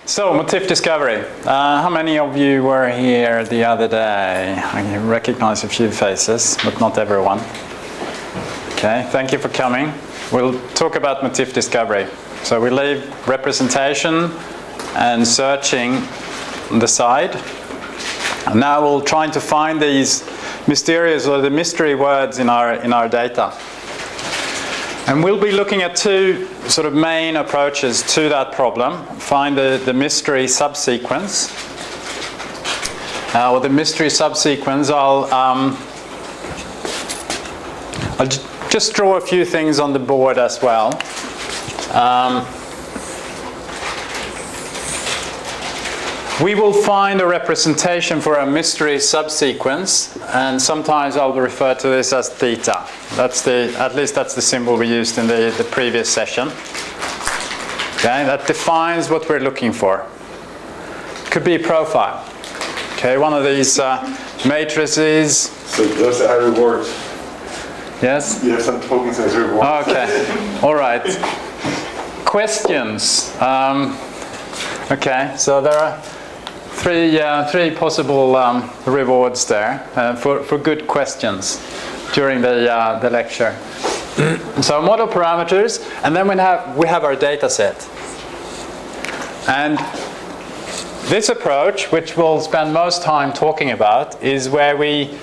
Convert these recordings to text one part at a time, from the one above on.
So, motif discovery. How many of you were here the other day? I recognize a few faces, but not everyone. Okay, thank you for coming. We'll talk about motif discovery. So we leave representation and searching on the side. And now we'll try to find these mysterious or the mystery words in our data. And we'll be looking at two sort of main approaches to that problem. Find the mystery subsequence. With the mystery subsequence, I'll just draw a few things on the board as well. We will find a representation for a mystery subsequence, and sometimes I'll refer to this as theta. At least that's the symbol we used in the previous session. Okay, that defines what we're looking for. Could be a profile. Okay, one of these matrices. So those are rewards. Yes? You have some tokens as rewards. Okay, all right. Questions. Okay, so there are three possible rewards there for good questions during the lecture. So model parameters, and then we have our data set. And this approach, which we'll spend most time talking about, is where we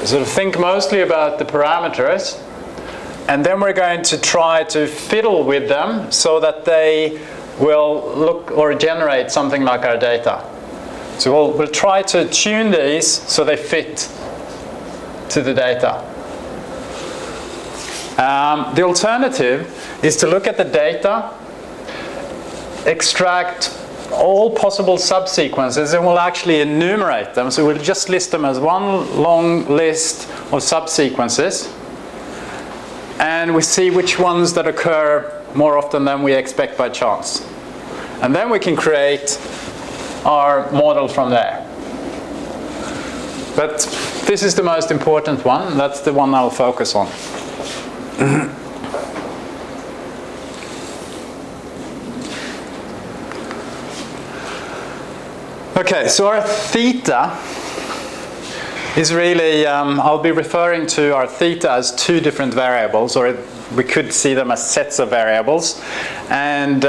sort of think mostly about the parameters, and then we're going to try to fiddle with them so that they will look or generate something like our data. So we'll try to tune these so they fit to the data. The alternative is to look at the data, extract all possible subsequences, and we'll actually enumerate them. So we'll just list them as one long list of subsequences, and we see which ones that occur more often than we expect by chance. And then we can create our model from there. But this is the most important one. That's the one I'll focus on. Okay, so our theta is really, I'll be referring to our theta as two different variables, or we could see them as sets of variables. And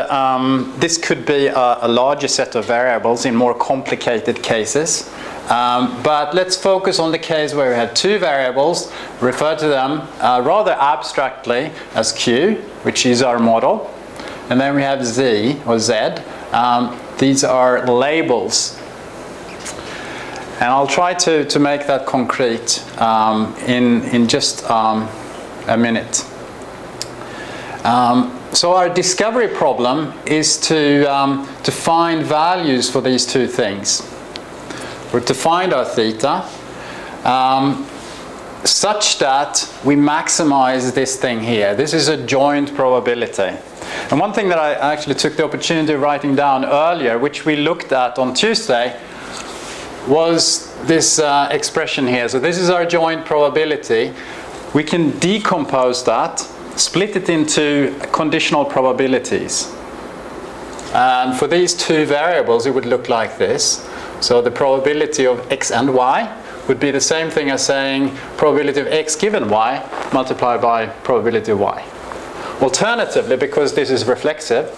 this could be a larger set of variables in more complicated cases. But let's focus on the case where we have two variables, refer to them rather abstractly as Q, which is our model. And then we have Z, or Z. These are labels. And I'll try to make that concrete in just a minute. So our discovery problem is to find values for these two things. Or to find our theta such that we maximize this thing here. This is a joint probability. And one thing that I actually took the opportunity of writing down earlier, which we looked at on Tuesday, was this expression here. So this is our joint probability. We can decompose that, split it into conditional probabilities. And for these two variables, it would look like this. So the probability of x and y would be the same thing as saying probability of x given y multiplied by probability of y. Alternatively, because this is reflexive,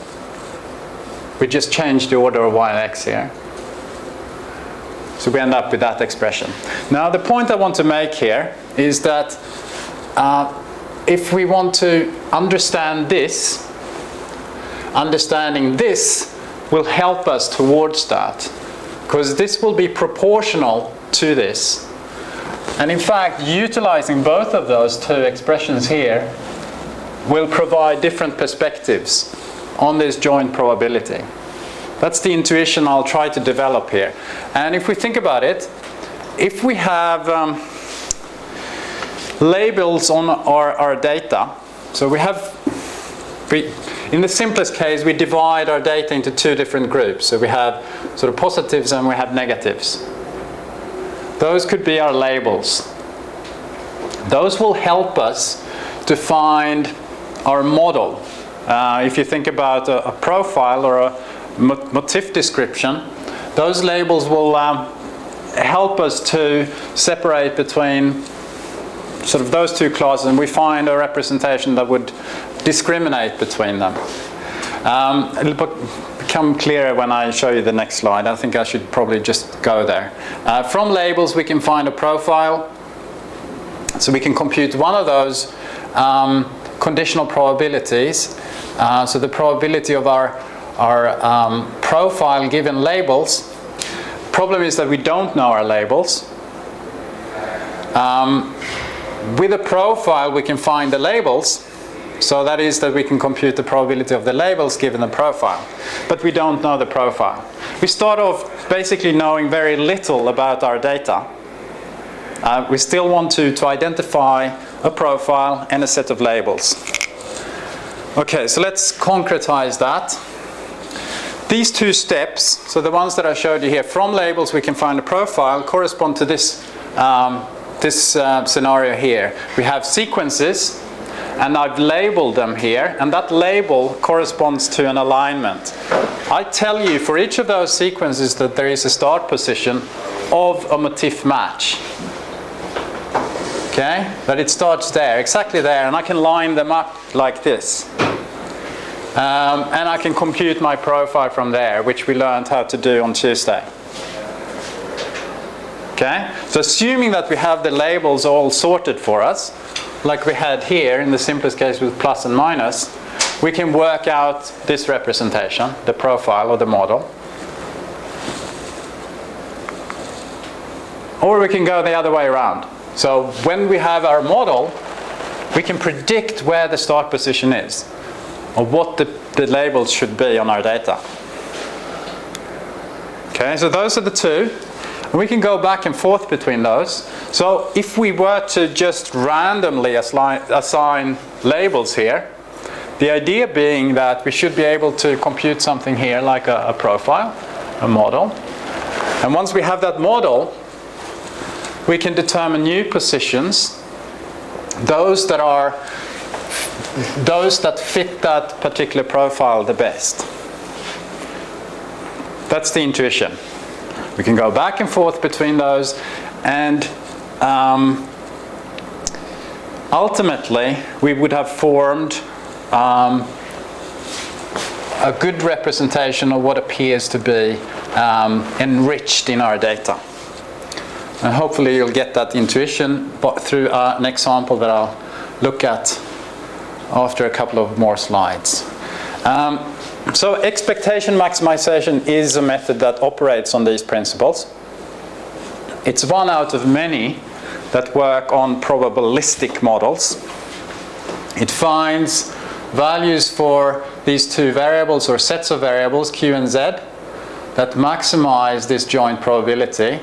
we just change the order of y and x here. So we end up with that expression. Now the point I want to make here is that if we want to understand this, understanding this will help us towards that, because this will be proportional to this. And in fact, utilizing both of those two expressions here will provide different perspectives on this joint probability. That's the intuition I'll try to develop here. And if we think about it, if we have labels on our data, so in the simplest case, we divide our data into two different groups. So we have sort of positives and we have negatives. Those could be our labels. Those will help us to find our model. If you think about a profile or motif description, those labels will help us to separate between sort of those two clauses, and we find a representation that would discriminate between them. It'll become clearer when I show you the next slide. I think I should probably just go there. From labels we can find a profile, so we can compute one of those conditional probabilities. So the probability of our profile given labels. Problem is that we don't know our labels. With a profile we can find the labels, so that is that we can compute the probability of the labels given the profile, but we don't know the profile. We start off basically knowing very little about our data. We still want to identify a profile and a set of labels. Okay, so let's concretize that. These two steps, so the ones that I showed you here, from labels we can find a profile, correspond to this scenario here. We have sequences, and I've labeled them here, and that label corresponds to an alignment. I tell you for each of those sequences that there is a start position of a motif match. Okay, that it starts there, exactly there, and I can line them up like this. And I can compute my profile from there, which we learned how to do on Tuesday. Okay, so assuming that we have the labels all sorted for us, like we had here in the simplest case with plus and minus, we can work out this representation, the profile or the model. Or we can go the other way around. So when we have our model, we can predict where the start position is, or what the labels should be on our data. Okay, so those are the two. And we can go back and forth between those. So if we were to just randomly assign labels here, the idea being that we should be able to compute something here like a profile, a model. And once we have that model, we can determine new positions, those that fit that particular profile the best. That's the intuition. We can go back and forth between those, and ultimately we would have formed a good representation of what appears to be enriched in our data. And hopefully you'll get that intuition through an example that I'll look at after a couple of more slides. So expectation maximization is a method that operates on these principles. It's one out of many that work on probabilistic models. It finds values for these two variables or sets of variables, Q and Z, that maximize this joint probability,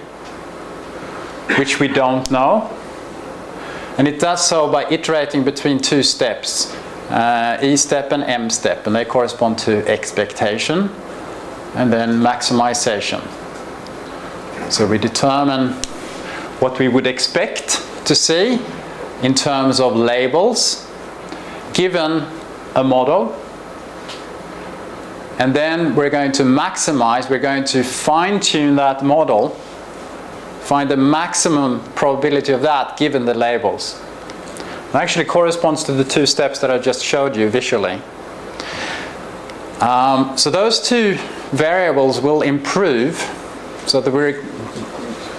which we don't know. And it does so by iterating between two steps, E step and M step, and they correspond to expectation and then maximization. So we determine what we would expect to see in terms of labels given a model, and then we're going to maximize, we're going to fine-tune that model, find the maximum probability of that given the labels. It actually corresponds to the two steps that I just showed you visually. So those two variables will improve so that we're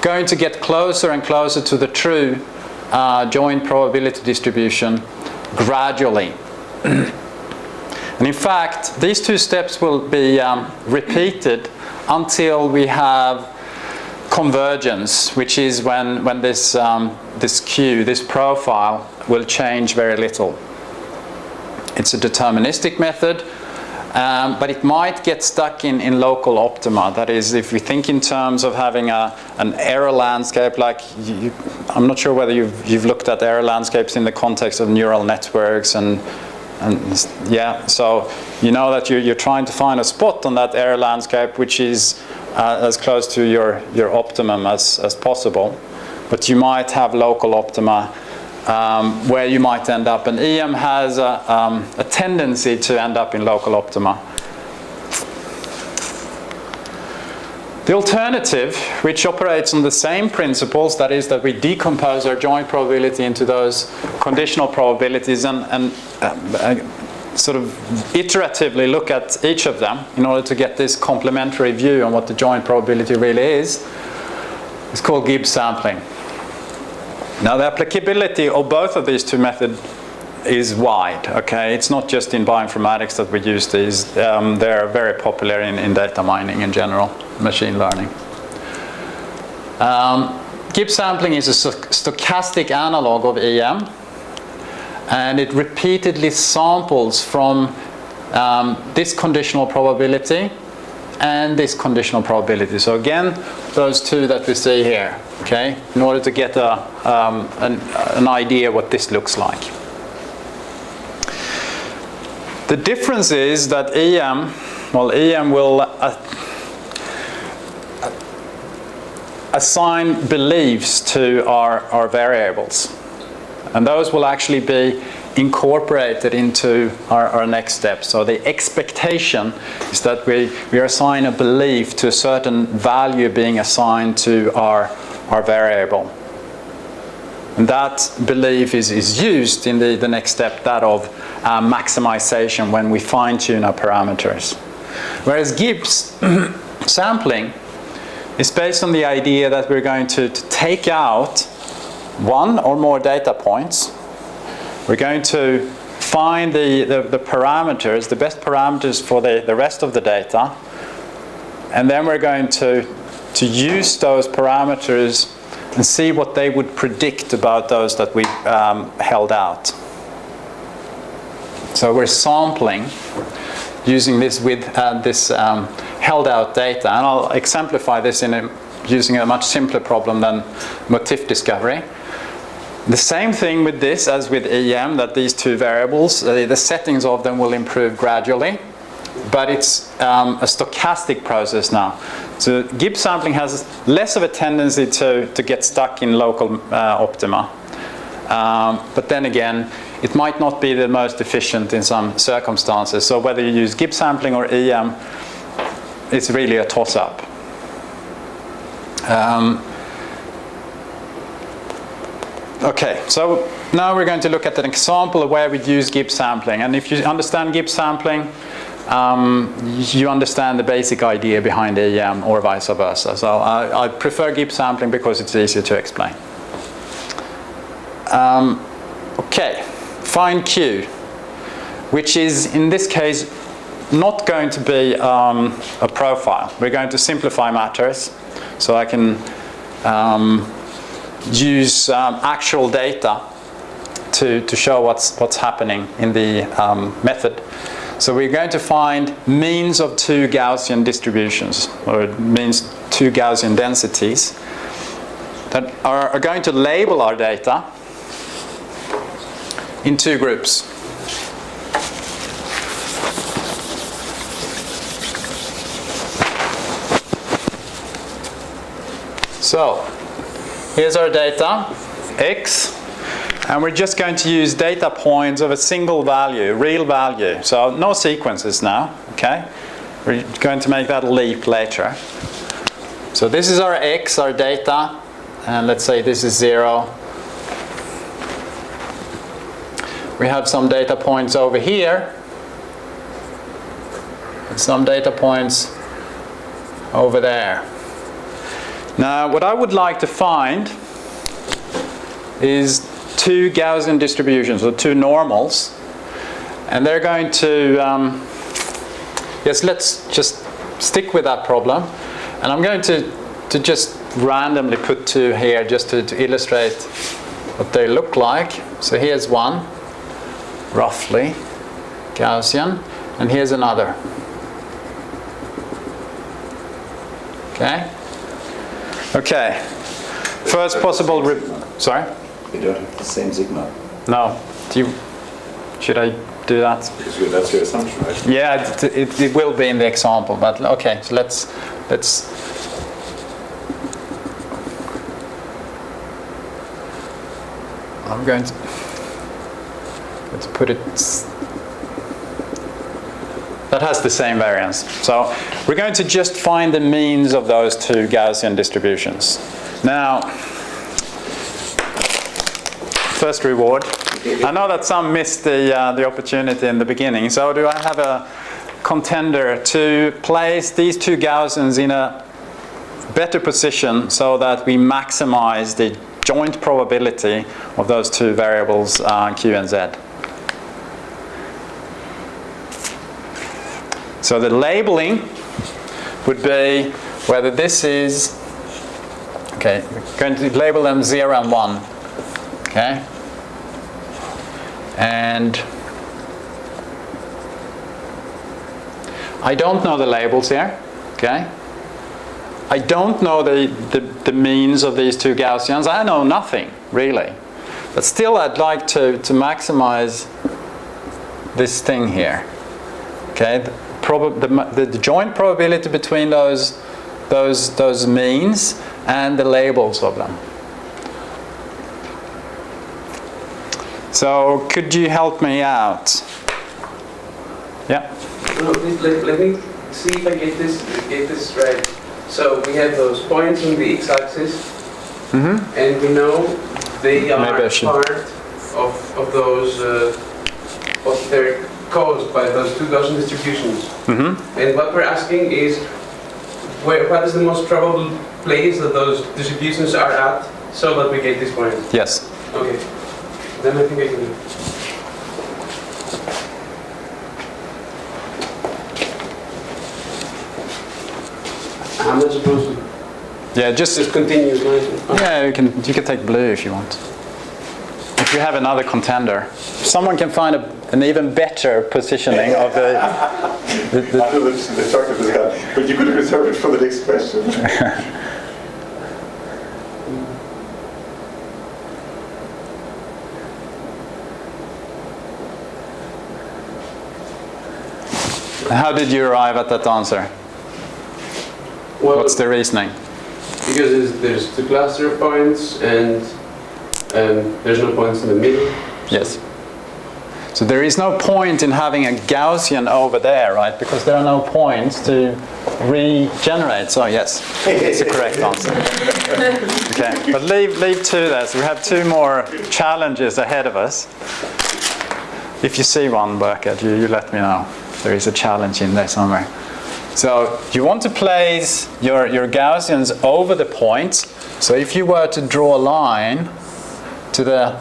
going to get closer and closer to the true joint probability distribution gradually. And in fact, these two steps will be repeated until we have convergence, which is when this Q, this profile, will change very little. It's a deterministic method, but it might get stuck in local optima. That is, if we think in terms of having an error landscape, like I'm not sure whether you've looked at error landscapes in the context of neural networks and yeah, so you know that you're trying to find a spot on that error landscape which is as close to your optimum as possible, but you might have local optima where you might end up, and EM has a tendency to end up in local optima. The alternative, which operates on the same principles, that is that we decompose our joint probability into those conditional probabilities and sort of iteratively look at each of them in order to get this complementary view on what the joint probability really is, it's called Gibbs sampling. Now the applicability of both of these two methods is wide, okay? It's not just in bioinformatics that we use these. They're very popular in data mining in general, machine learning. Gibbs sampling is a stochastic analog of EM, and it repeatedly samples from this conditional probability and this conditional probability. So again, those two that we see here, okay, in order to get an idea what this looks like. The difference is that EM will assign beliefs to our variables. And those will actually be incorporated into our next step. So the expectation is that we assign a belief to a certain value being assigned to our variable. And that belief is used in the next step, that of maximization, when we fine-tune our parameters. Whereas Gibbs sampling is based on the idea that we're going to take out one or more data points. We're going to find the parameters, the best parameters for the rest of the data, and then we're going to use those parameters and see what they would predict about those that we held out. So we're sampling using this with this held out data, and I'll exemplify this using a much simpler problem than motif discovery. The same thing with this as with EM, that these two variables, the settings of them will improve gradually, but it's a stochastic process now. So Gibbs sampling has less of a tendency to get stuck in local optima. But then again, it might not be the most efficient in some circumstances. So whether you use Gibbs sampling or EM, it's really a toss-up. Okay, so now we're going to look at an example of where we'd use Gibbs sampling. And if you understand Gibbs sampling, you understand the basic idea behind EM or vice versa. So I prefer Gibbs sampling because it's easier to explain. Okay, find Q, which is in this case not going to be a profile. We're going to simplify matters, so I can use actual data to show what's happening in the method. So we're going to find means of two Gaussian distributions, or it means two Gaussian densities, that are going to label our data in two groups. So here's our data, X, and we're just going to use data points of a single value, real value. So no sequences now, okay? We're going to make that leap later. So this is our X, our data, and let's say this is 0. We have some data points over here, and some data points over there. Now, what I would like to find is two Gaussian distributions, or two normals, and they're going to, yes, let's just stick with that problem, and I'm going to just randomly put two here just to illustrate what they look like. So here's one, roughly Gaussian, and here's another. Okay? Okay. First possible... Sorry? You don't have the same sigma. No. Should I do that? That's your assumption, right? Yeah, it will be in the example, but okay, so let's I'm going to put it that has the same variance. So we're going to just find the means of those two Gaussian distributions. Now, first reward. I know that some missed the opportunity in the beginning. So do I have a contender to place these two Gaussians in a better position so that we maximize the joint probability of those two variables Q and Z? So the labeling would be whether this is, okay, we're going to label them 0 and 1, okay? And I don't know the labels here, okay? I don't know the means of these two Gaussians. I know nothing, really. But still, I'd like to maximize this thing here, okay? The joint probability between those means and the labels of them. So could you help me out? Yeah. No, let me see if I get this right. So we have those points on the x-axis, and we know they are part of those. What they're caused by those two Gaussian distributions. And what we're asking is, what is the most probable place that those distributions are at, so that we get this point? Yes. Okay. Then I think I can do it. I'm not supposed to. Yeah, just continue. Yeah, you can take blue if you want. If you have another contender, someone can find an even better positioning of the. I know the chocolate is gone, but you could have reserved it for the next question. How did you arrive at that answer? Well, what's the reasoning? Because there's two cluster of points and there's no points in the middle. Yes. So there is no point in having a Gaussian over there, right? Because there are no points to regenerate. So yes, it's the correct answer. Okay, but leave two there. So we have two more challenges ahead of us. If you see one, Burkett, you let me know. There is a challenge in there somewhere. So you want to place your Gaussians over the points. So if you were to draw a line to the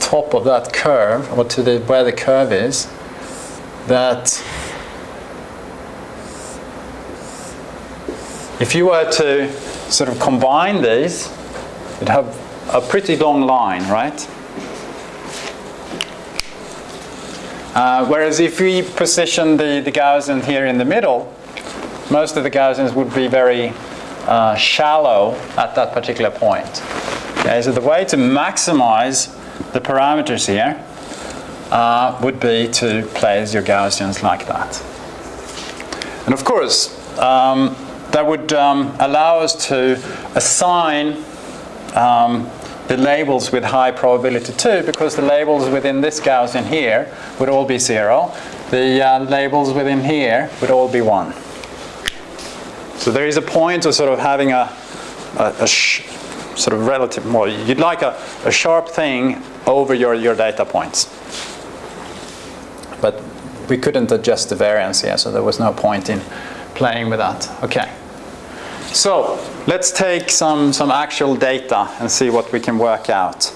top of that curve, or to where the curve is, that if you were to sort of combine these, you'd have a pretty long line, right? Whereas if we position the Gaussian here in the middle, most of the Gaussians would be very shallow at that particular point. Okay, so the way to maximize the parameters here would be to place your Gaussians like that. And of course, that would allow us to assign the labels with high probability too, because the labels within this Gaussian here would all be 0. The labels within here would all be 1. So there is a point of sort of having a sort of relative, well, you'd like a sharp thing over your data points. But we couldn't adjust the variance here, so there was no point in playing with that. Okay. So let's take some actual data and see what we can work out.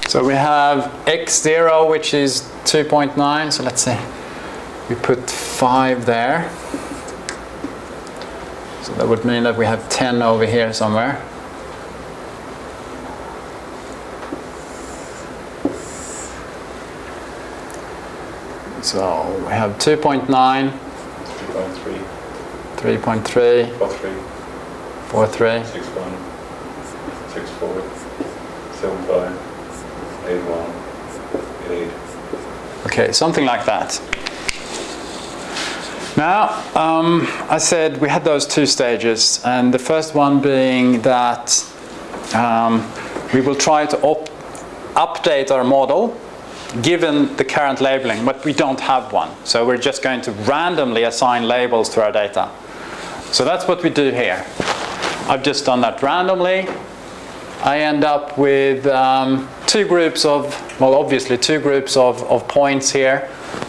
So we have x0, which is 2.9. So let's say we put 5 there. So that would mean that we have 10 over here somewhere. So we have 2.9, 3.3, 3.3, 4.3, 4.3. 6.1, 6.4, 7.5, 8.1, 8.8. Okay, something like that. Now, I said we had those two stages, and the first one being that we will try to update our model given the current labeling, but we don't have one. So we're just going to randomly assign labels to our data. So that's what we do here. I've just done that randomly. I end up with two groups of points here.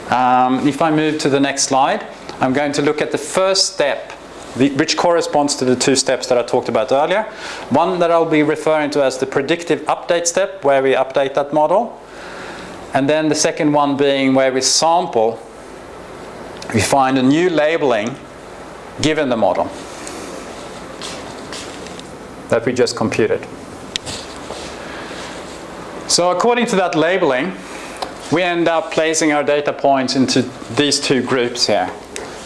If I move to the next slide, I'm going to look at the first step, which corresponds to the two steps that I talked about earlier. One that I'll be referring to as the predictive update step, where we update that model. And then the second one being where we sample, we find a new labeling given the model that we just computed. So according to that labeling, we end up placing our data points into these two groups here.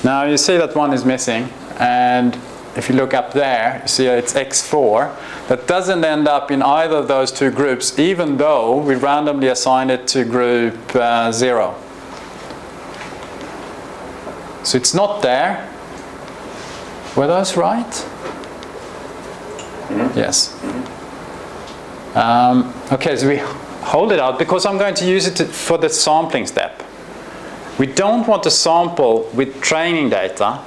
Now you see that one is missing, and if you look up there, you see it's X4. That doesn't end up in either of those two groups, even though we randomly assign it to group 0. So it's not there. Were those right? Mm-hmm. Yes. Okay, so we hold it out because I'm going to use it for the sampling step. We don't want to sample with training data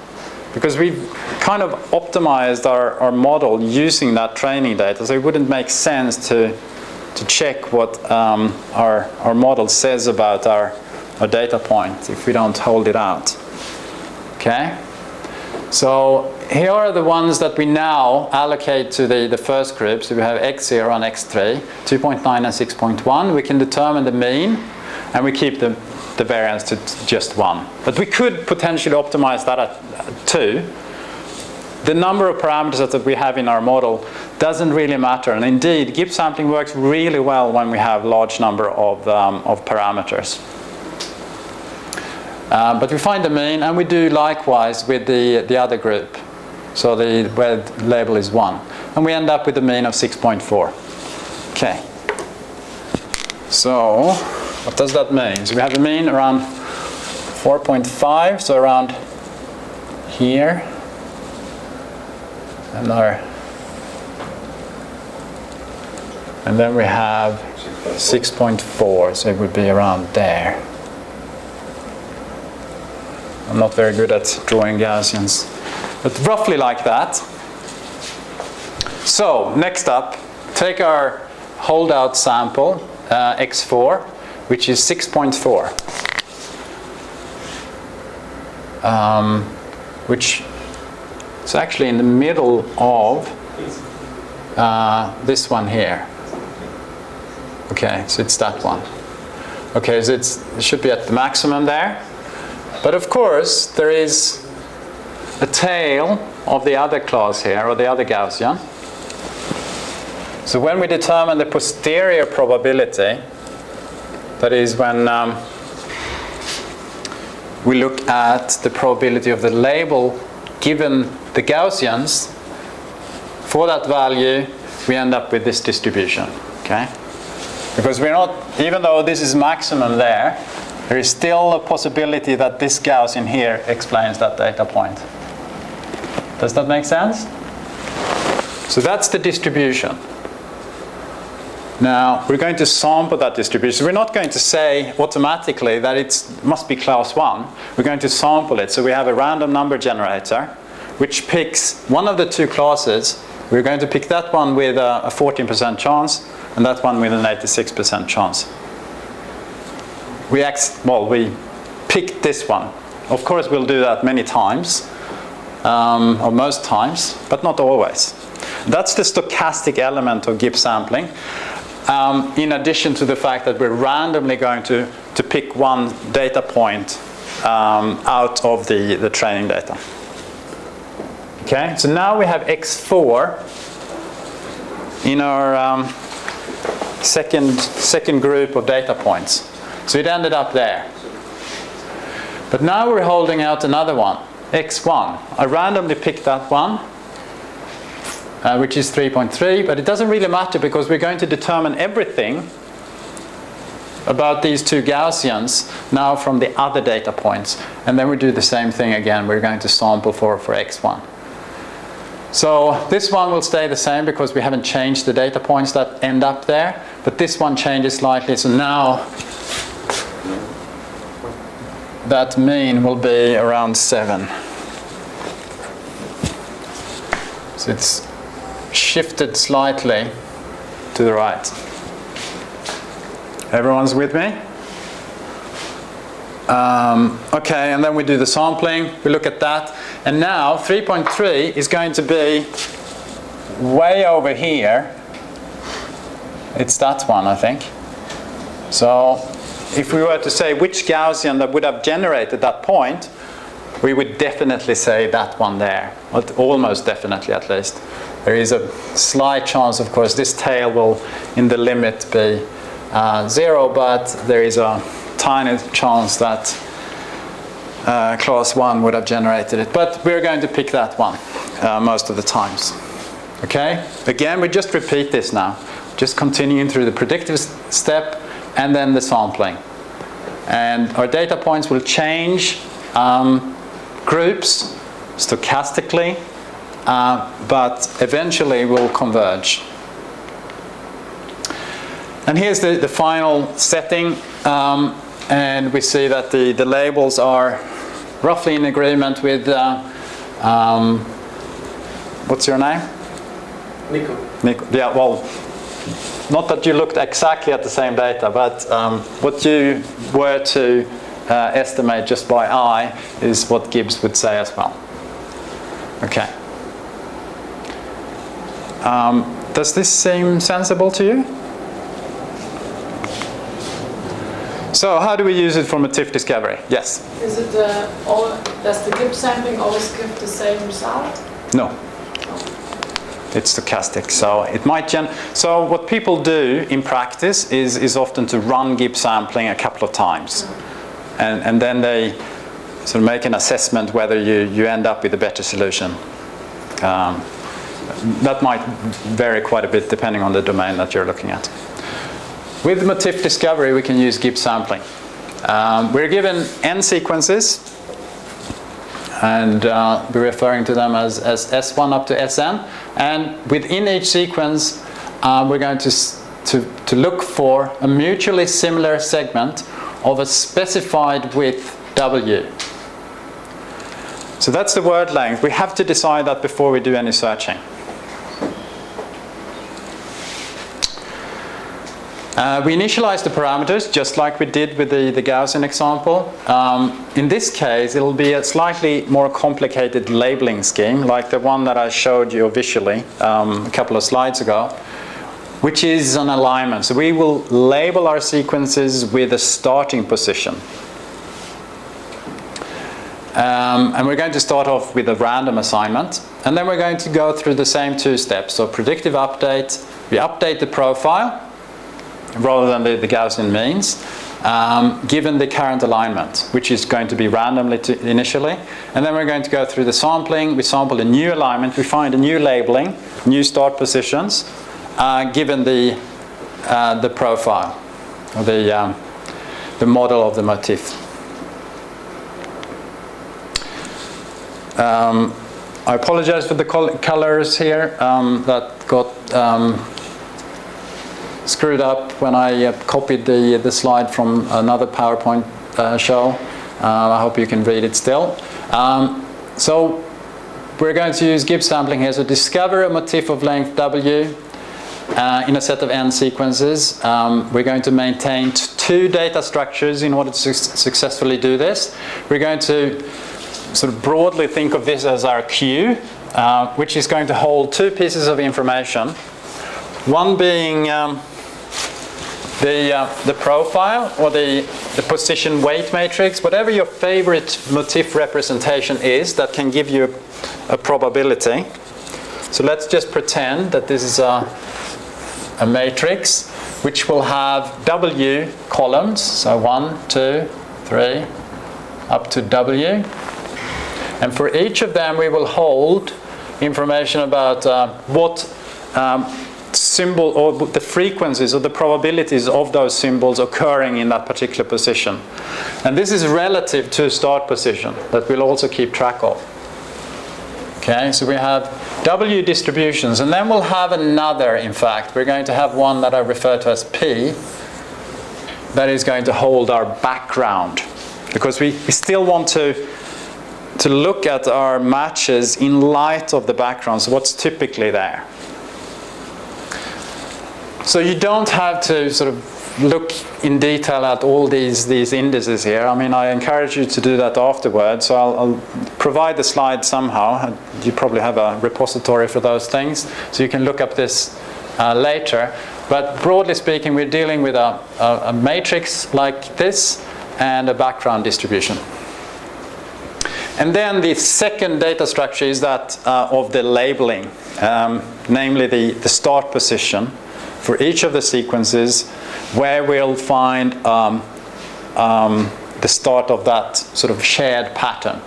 because we've kind of optimized our model using that training data, so it wouldn't make sense to check what our model says about our data point if we don't hold it out. Okay? So here are the ones that we now allocate to the first group. So we have x0 and x3, 2.9 and 6.1. We can determine the mean, and we keep the variance to just 1. But we could potentially optimize that at 2. The number of parameters that we have in our model doesn't really matter. And indeed, Gibbs sampling works really well when we have large number of parameters. But we find the mean, and we do likewise with the other group. So where the label is 1. And we end up with a mean of 6.4. Okay. So what does that mean? So we have a mean around 4.5, so around here. And then we have 6.4, so it would be around there. I'm not very good at drawing Gaussians, but roughly like that. So next up, take our holdout sample, x4, which is 6.4, which is actually in the middle of this one here. Okay, so it's that one. Okay, so it should be at the maximum there. But of course, there is a tail of the other class here, or the other Gaussian. So when we determine the posterior probability, that is when we look at the probability of the label given the Gaussians, for that value, we end up with this distribution. Okay? Because we're not, even though this is maximum there is still a possibility that this Gaussian here explains that data point. Does that make sense? So that's the distribution. Now, we're going to sample that distribution. We're not going to say automatically that it must be class 1. We're going to sample it. So we have a random number generator, which picks one of the two classes. We're going to pick that one with a 14% chance, and that one with an 86% chance. We picked this one. Of course, we'll do that many times, or most times, but not always. That's the stochastic element of Gibbs sampling, in addition to the fact that we're randomly going to pick one data point out of the training data. Okay, so now we have x4 in our second group of data points. So it ended up there. But now we're holding out another one, x1. I randomly picked that one, which is 3.3, but it doesn't really matter because we're going to determine everything about these two Gaussians now from the other data points. And then we do the same thing again. We're going to sample for x1. So this one will stay the same because we haven't changed the data points that end up there. But this one changes slightly. So now that mean will be around 7. So it's shifted slightly to the right. Everyone's with me? Okay, and then we do the sampling. We look at that. And now 3.3 is going to be way over here. It's that one, I think. So if we were to say which Gaussian that would have generated that point, we would definitely say that one there. Almost definitely, at least. There is a slight chance, of course, this tail will in the limit be 0, but there is a tiny chance that class 1 would have generated it. But we're going to pick that one most of the times. Okay? Again, we just repeat this now. Just continuing through the predictive step and then the sampling. And our data points will change groups stochastically, but eventually will converge. And here's the final setting, and we see that the labels are roughly in agreement with, what's your name? Nico. Nico. Yeah, well, not that you looked exactly at the same data, but what you were to estimate just by eye is what Gibbs would say as well. Okay. Does this seem sensible to you? So how do we use it for motif discovery? Yes? Is it does the Gibbs sampling always give the same result? No. It's stochastic, so it might so what people do in practice is often to run Gibbs sampling a couple of times, and then they sort of make an assessment whether you end up with a better solution. That might vary quite a bit depending on the domain that you're looking at. With motif discovery, we can use Gibbs sampling. We're given n sequences, and we're referring to them as S1 up to Sn. And within each sequence, we're going to look for a mutually similar segment of a specified width W. So that's the word length. We have to decide that before we do any searching. We initialize the parameters just like we did with the Gaussian example. In this case, it'll be a slightly more complicated labeling scheme, like the one that I showed you visually a couple of slides ago, which is an alignment. So we will label our sequences with a starting position. And we're going to start off with a random assignment. And then we're going to go through the same two steps. So predictive update, we update the profile, rather than the Gaussian means, given the current alignment, which is going to be randomly initially. And then we're going to go through the sampling. We sample a new alignment. We find a new labeling, new start positions, given the profile, or the model of the motif. I apologize for the colors here that got screwed up when I copied the slide from another PowerPoint show. I hope you can read it still. So we're going to use Gibbs sampling here. So discover a motif of length W in a set of n sequences. We're going to maintain two data structures in order to successfully do this. We're going to sort of broadly think of this as our queue, which is going to hold two pieces of information. One being the profile, or the position weight matrix, whatever your favorite motif representation is that can give you a probability. So let's just pretend that this is a matrix which will have W columns, so 1, 2, 3, up to W. And for each of them we will hold information about what symbol or the frequencies or the probabilities of those symbols occurring in that particular position. And this is relative to a start position that we'll also keep track of. Okay, so we have W distributions, and then we'll have another, in fact. We're going to have one that I refer to as P, that is going to hold our background. Because we still want to look at our matches in light of the background, so what's typically there. So you don't have to sort of look in detail at all these indices here. I mean, I encourage you to do that afterwards. So I'll provide the slide somehow. You probably have a repository for those things, so you can look up this later. But broadly speaking, we're dealing with a matrix like this and a background distribution. And then the second data structure is that of the labeling, namely the start position for each of the sequences, where we'll find the start of that sort of shared pattern.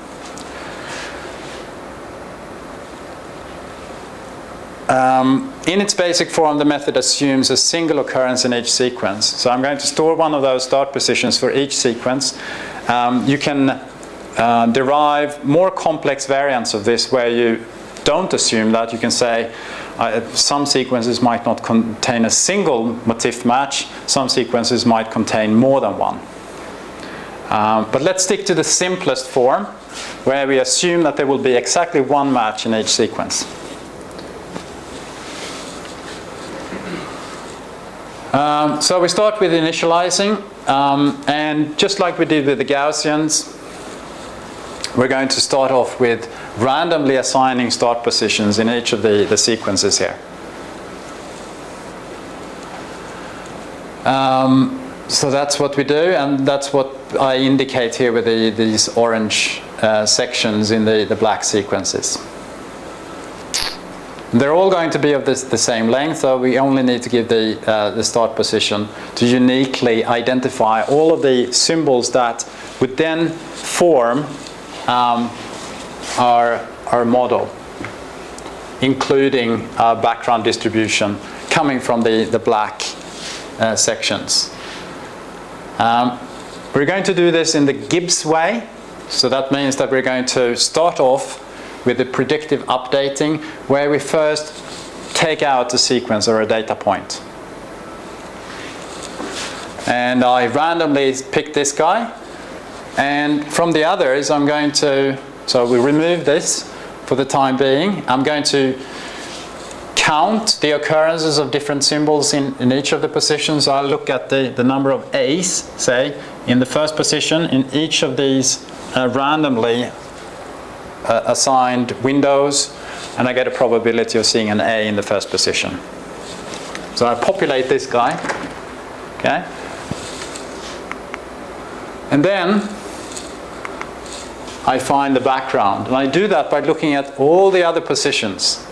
In its basic form, the method assumes a single occurrence in each sequence. So I'm going to store one of those start positions for each sequence. You can derive more complex variants of this where you don't assume that. You can say some sequences might not contain a single motif match, some sequences might contain more than one. But let's stick to the simplest form, where we assume that there will be exactly one match in each sequence. So we start with initializing, and just like we did with the Gaussians, we're going to start off with randomly assigning start positions in each of the sequences here. So that's what we do, and that's what I indicate here with these orange sections in the black sequences. They're all going to be of the same length, so we only need to give the start position to uniquely identify all of the symbols that would then form our model, including background distribution coming from the black sections. We're going to do this in the Gibbs way, so that means that we're going to start off with the predictive updating, where we first take out a sequence or a data point. And I randomly pick this guy, and from the others I'm going to, so we remove this for the time being. I'm going to count the occurrences of different symbols in each of the positions. I'll look at the number of A's, say, in the first position in each of these randomly assigned windows, and I get a probability of seeing an A in the first position. So I populate this guy, okay? And then I find the background, and I do that by looking at all the other positions.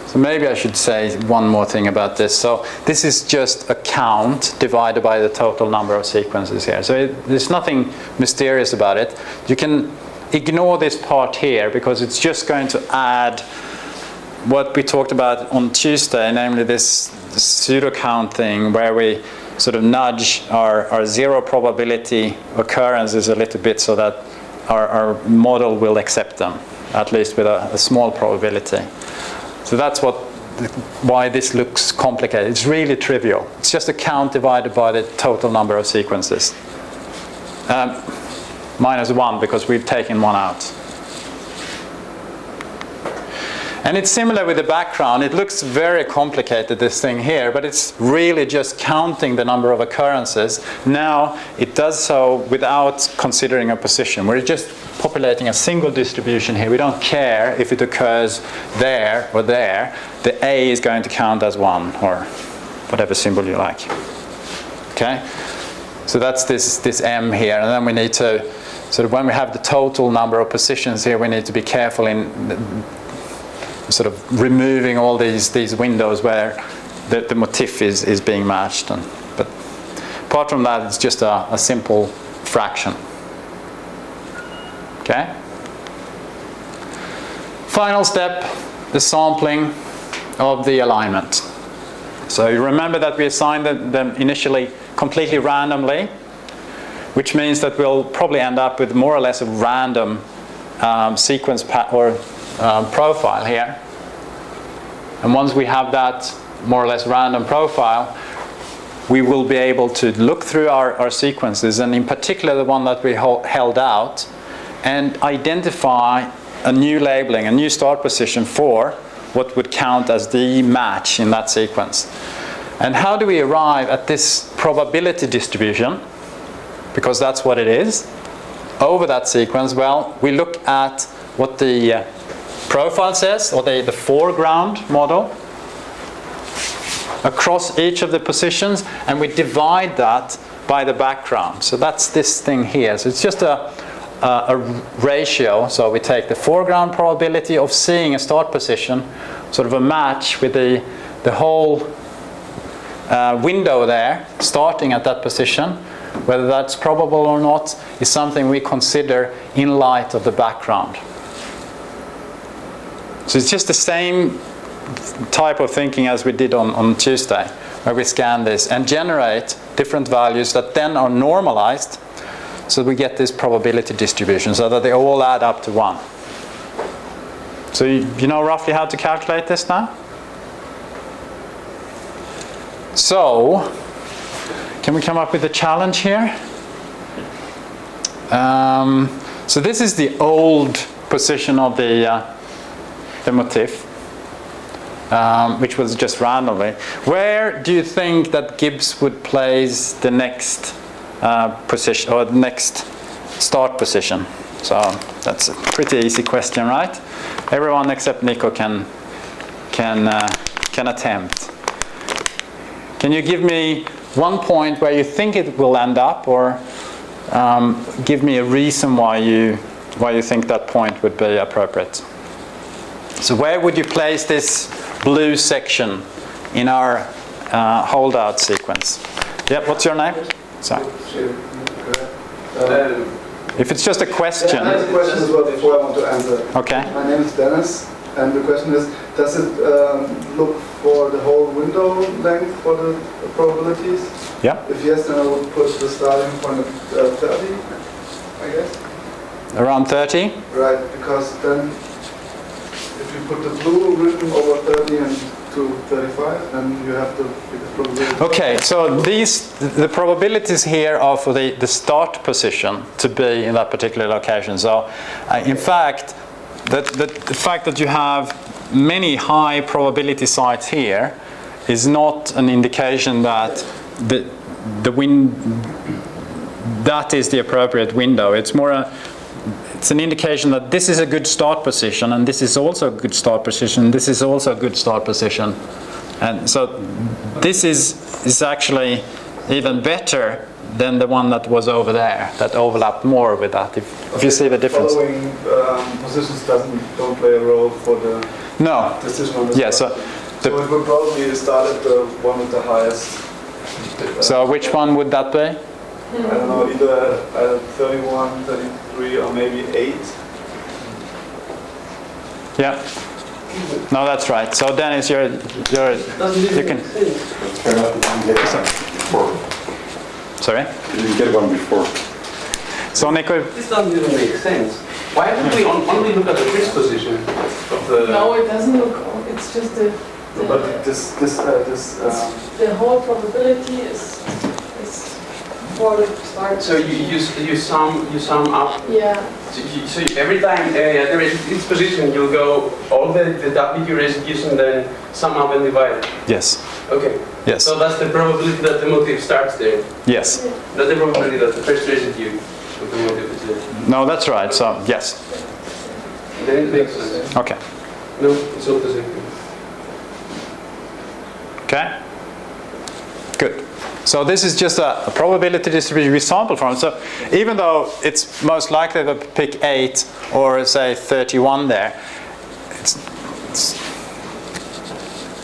So maybe I should say one more thing about this. So this is just a count divided by the total number of sequences here. So there's nothing mysterious about it. You can ignore this part here because it's just going to add what we talked about on Tuesday, namely this pseudo count thing where we sort of nudge our zero probability occurrences a little bit so that our model will accept them, at least with a small probability. So that's why this looks complicated. It's really trivial. It's just a count divided by the total number of sequences. Minus one because we've taken one out. And it's similar with the background. It looks very complicated, this thing here, but it's really just counting the number of occurrences. Now it does so without considering a position. We're just populating a single distribution here. We don't care if it occurs there or there. The A is going to count as one, or whatever symbol you like. Okay? So that's this M here, and then we need to sort of, when we have the total number of positions here, we need to be careful in sort of removing all these windows where the motif is being matched. But apart from that, it's just a simple fraction. Okay? Final step, the sampling of the alignment. So you remember that we assigned them initially completely randomly, which means that we'll probably end up with more or less a random sequence profile here. And once we have that more or less random profile, we will be able to look through our sequences, and in particular the one that we held out, and identify a new labeling, a new start position for what would count as the match in that sequence. And how do we arrive at this probability distribution? Because that's what it is. Over that sequence, well, we look at what the profile says, or the foreground model, across each of the positions, and we divide that by the background. So that's this thing here. So it's just a ratio. So we take the foreground probability of seeing a start position, sort of a match with the whole window there, starting at that position. Whether that's probable or not is something we consider in light of the background. So it's just the same type of thinking as we did on Tuesday, where we scan this and generate different values that then are normalized, so we get this probability distribution so that they all add up to 1. So you know roughly how to calculate this now? So, can we come up with a challenge here? So this is the old position of the motif, which was just randomly. Where do you think that Gibbs would place the next position, or the next start position? So that's a pretty easy question, right? Everyone except Nico can attempt. Can you give me one point where you think it will end up, or give me a reason why you think that point would be appropriate? So where would you place this blue section in our holdout sequence? Yep, what's your name? Sorry. If it's just a question. Yeah, I have a question as well before I want to answer. Okay. My name is Dennis, and the question is, does it look for the whole window length for the probabilities? Yeah. If yes, then I would put the starting point at 30, I guess. Around 30? Right, because then if you put the blue ribbon over 30 and to 35, then you have the biggest probability. Okay, so the probabilities here are for the start position to be in that particular location. So in fact, the fact that you have many high probability sites here is not an indication that that is the appropriate window. It's more it's an indication that this is a good start position, and this is also a good start position, this is also a good start position. And so this is actually even better than the one that was over there, that overlapped more with that, if you see the difference. Following positions don't play a role for the decision on the So it would probably start at the one with the highest. So which one would that be? I don't know, either 31, 33, or maybe 8. Yeah. No, that's right. So Dennis, you can. Fair enough, you didn't get one before. Sorry? You didn't get one before. So Nico. This doesn't even make sense. Why would we only look at the fixed position of the... No, it doesn't look, it's just the But the whole probability is for the start. So you sum up. Yeah. So every time there is each position, you'll go all the W residues and then sum up and divide. Yes. Okay. Yes. So that's the probability that the motif starts there. Yes. Not the probability that the first residue of the motif is there. No, that's right. So yes. Then it makes sense. Okay. No, it's not the same thing. Okay. Good. So this is just a probability distribution we sample from. So even though it's most likely to pick 8 or say 31 there,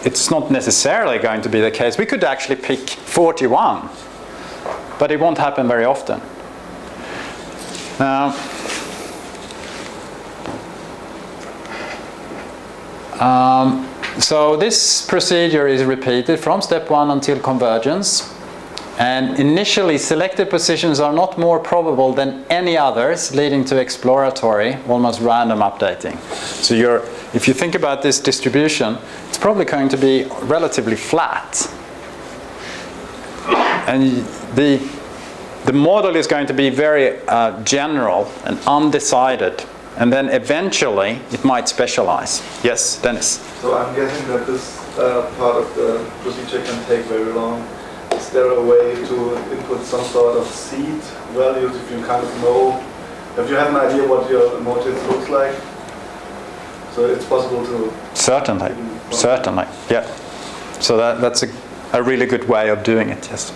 it's not necessarily going to be the case. We could actually pick 41, but it won't happen very often. So this procedure is repeated from step 1 until convergence. And initially, selected positions are not more probable than any others, leading to exploratory, almost random updating. So if you think about this distribution, it's probably going to be relatively flat. And the model is going to be very general and undecided. And then eventually, it might specialize. Yes, Dennis? So I'm guessing that this part of the procedure can take very long. Is there a way to input some sort of seed values if you kind of know, if you have an idea what your motif looks like? So it's possible to... Certainly, yeah. So that's a really good way of doing it, yes.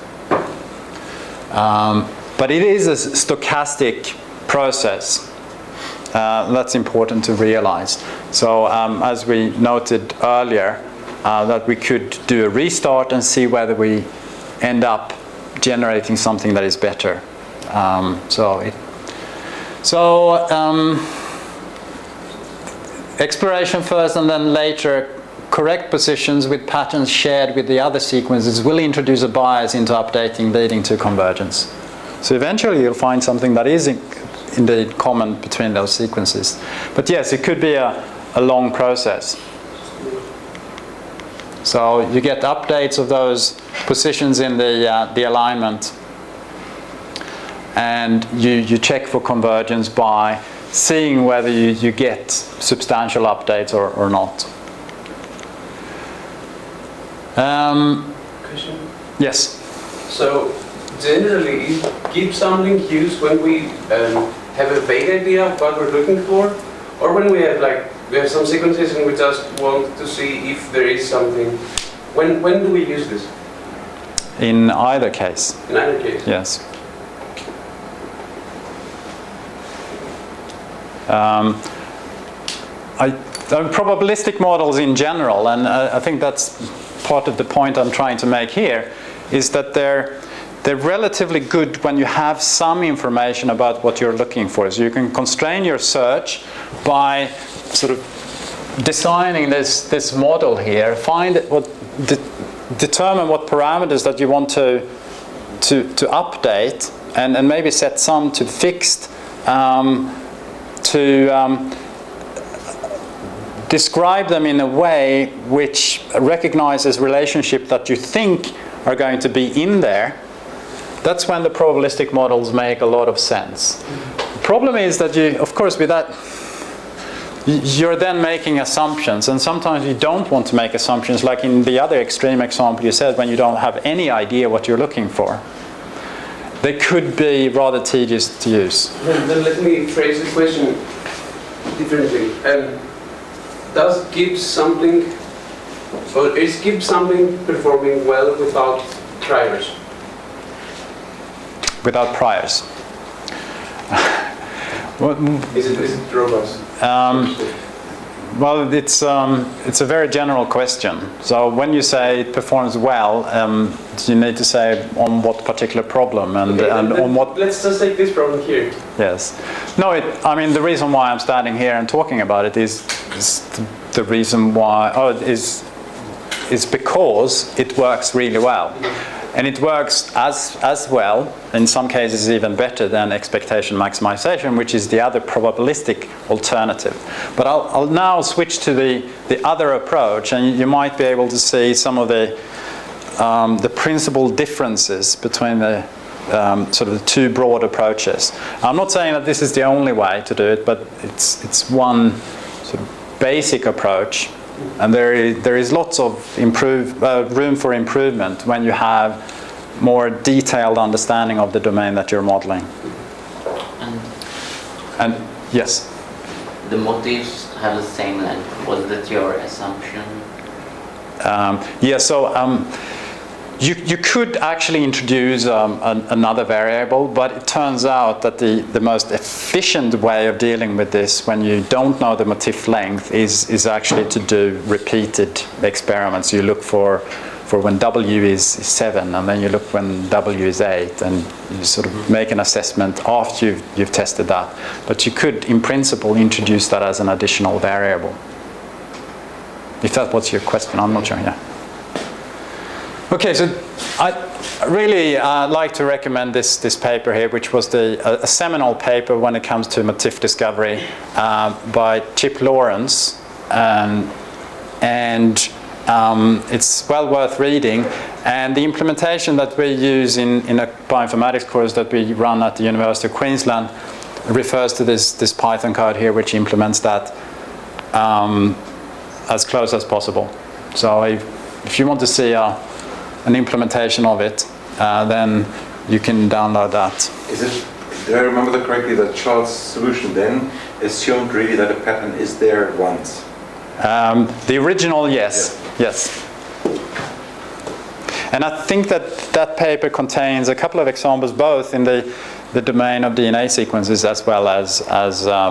But it is a stochastic process. That's important to realize. So as we noted earlier, that we could do a restart and see whether we end up generating something that is better. Exploration first, and then later correct positions with patterns shared with the other sequences will introduce a bias into updating, leading to convergence. So eventually you'll find something that is indeed common between those sequences. But yes, it could be a long process. So you get updates of those positions in the alignment, and you check for convergence by seeing whether you get substantial updates or not. Question? Yes? So generally, Gibbs sampling used when we have a vague idea of what we're looking for, or when we have some sequences and we just want to see if there is something. When do we use this? In either case. In either case? Yes. Probabilistic models in general, and I think that's part of the point I'm trying to make here, is that they're relatively good when you have some information about what you're looking for. So you can constrain your search by sort of designing this model here, determine what parameters that you want to update, and maybe set some to fixed describe them in a way which recognizes relationship that you think are going to be in there. That's when the probabilistic models make a lot of sense. The problem is that of course, with that, you're then making assumptions, and sometimes you don't want to make assumptions, like in the other extreme example you said, when you don't have any idea what you're looking for. They could be rather tedious to use. Then let me phrase the question differently. Does Gibbs sampling, or is Gibbs sampling performing well without priors? Without priors. Is it robust? Well, it's a very general question. So when you say it performs well, you need to say on what particular problem and on what. Let's just take this problem here. Yes. No, I mean the reason why I'm standing here and talking about it is the reason why. Is because it works really well. And it works as well, in some cases even better than expectation maximization, which is the other probabilistic alternative. But I'll now switch to the other approach, and you might be able to see some of the principal differences between the sort of the two broad approaches. I'm not saying that this is the only way to do it, but it's one sort of basic approach. And there is lots of room for improvement when you have more detailed understanding of the domain that you're modeling. And yes? The motifs have the same length. Was that your assumption? Yeah, so you could actually introduce another variable, but it turns out that the most efficient way of dealing with this when you don't know the motif length is actually to do repeated experiments. You look for when W is 7, and then you look when W is 8, and you sort of make an assessment after you've tested that. But you could, in principle, introduce that as an additional variable. If that was your question, I'm not sure. Yeah. Okay, so I really like to recommend this paper here, which was a seminal paper when it comes to motif discovery by Chip Lawrence, and it's well worth reading. And the implementation that we use in a bioinformatics course that we run at the University of Queensland refers to this Python code here, which implements that as close as possible. So if you want to see an implementation of it, then you can download that. Do I remember that correctly, that Charles' solution then assumed really that a pattern is there once? The original, yes. Yes. And I think that paper contains a couple of examples, both in the domain of DNA sequences as well as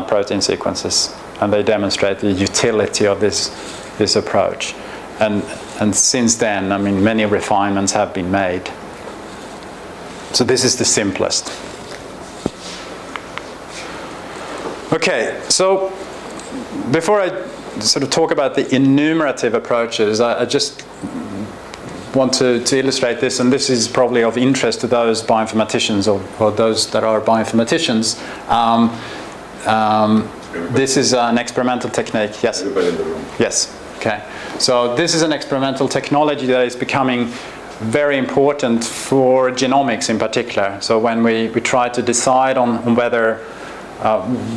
protein sequences. And they demonstrate the utility of this approach. And since then, I mean, many refinements have been made. So this is the simplest. Okay, so before I sort of talk about the enumerative approaches, I just want to illustrate this, and this is probably of interest to those bioinformaticians or those that are bioinformaticians. This is an experimental technique. Yes? Everybody in the room. Yes. Okay. So this is an experimental technology that is becoming very important for genomics in particular. So when we try to decide on whether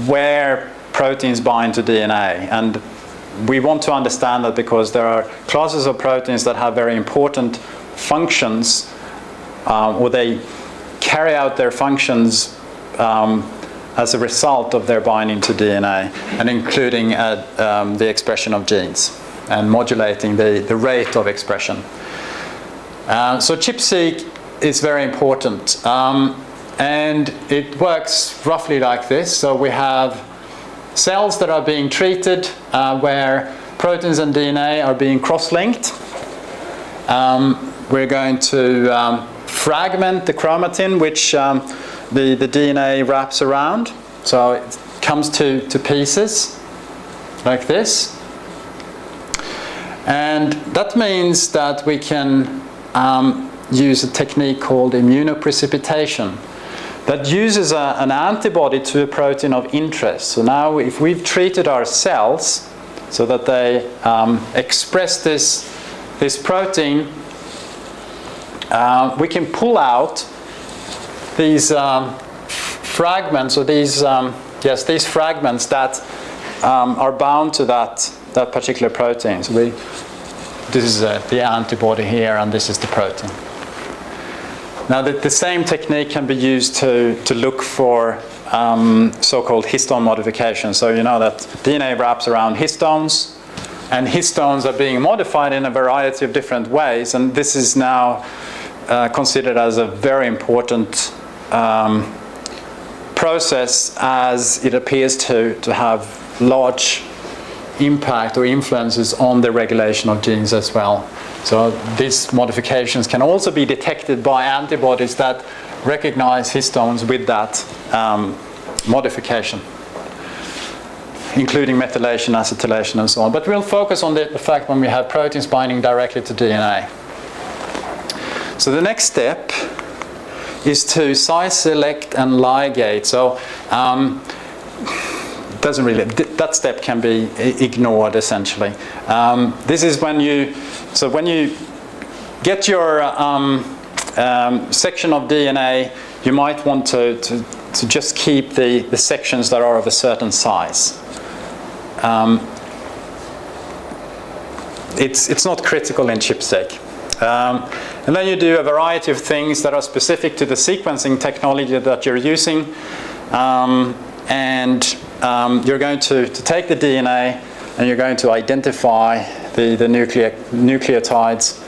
where proteins bind to DNA, and we want to understand that because there are classes of proteins that have very important functions, or they carry out their functions as a result of their binding to DNA, and including the expression of genes and modulating the rate of expression. So ChIP-seq is very important, and it works roughly like this. So we have cells that are being treated where proteins and DNA are being cross-linked. We're going to fragment the chromatin, which the DNA wraps around. So it comes to pieces like this. And that means that we can use a technique called immunoprecipitation that uses an antibody to a protein of interest. So now if we've treated our cells so that they express this protein, we can pull out these fragments, or these fragments that are bound to that particular protein. So this is the antibody here, and this is the protein. Now the same technique can be used to look for so-called histone modification. So you know that DNA wraps around histones, and histones are being modified in a variety of different ways, and this is now considered as a very important process, as it appears to have large impact or influences on the regulation of genes as well. So these modifications can also be detected by antibodies that recognize histones with that modification, including methylation, acetylation, and so on. But we'll focus on the fact when we have proteins binding directly to DNA. So the next step is to size select and ligate. So doesn't really, that step can be ignored essentially. This is when you get your section of DNA, you might want to just keep the sections that are of a certain size. It's not critical in ChIP-seq. And then you do a variety of things that are specific to the sequencing technology that you're using. And you're going to take the DNA and you're going to identify the nucleotides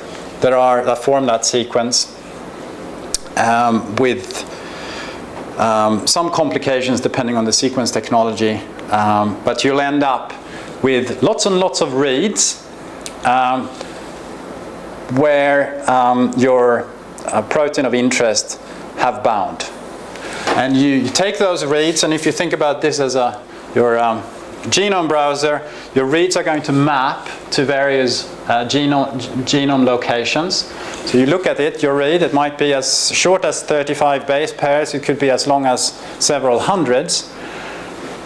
that form that sequence with some complications depending on the sequence technology. But you'll end up with lots and lots of reads where your protein of interest have bound. And you take those reads, and if you think about this as your genome browser, your reads are going to map to various genome locations. So you look at it, your read, it might be as short as 35 base pairs, it could be as long as several hundreds.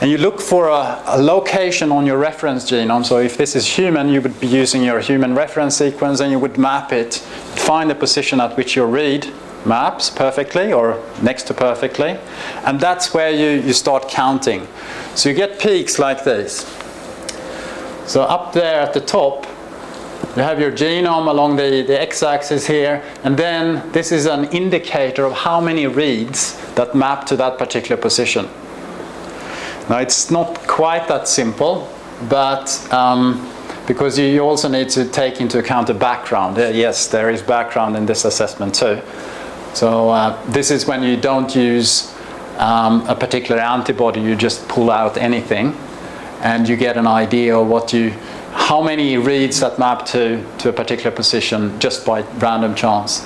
And you look for a location on your reference genome. So if this is human, you would be using your human reference sequence and you would map it, find the position at which your read maps perfectly or next to perfectly. And that's where you start counting. So you get peaks like this. So up there at the top, you have your genome along the x-axis here, and then this is an indicator of how many reads that map to that particular position. Now it's not quite that simple, but because you also need to take into account the background. Yes, there is background in this assessment too. So this is when you don't use a particular antibody, you just pull out anything, and you get an idea of how many reads that map to a particular position just by random chance.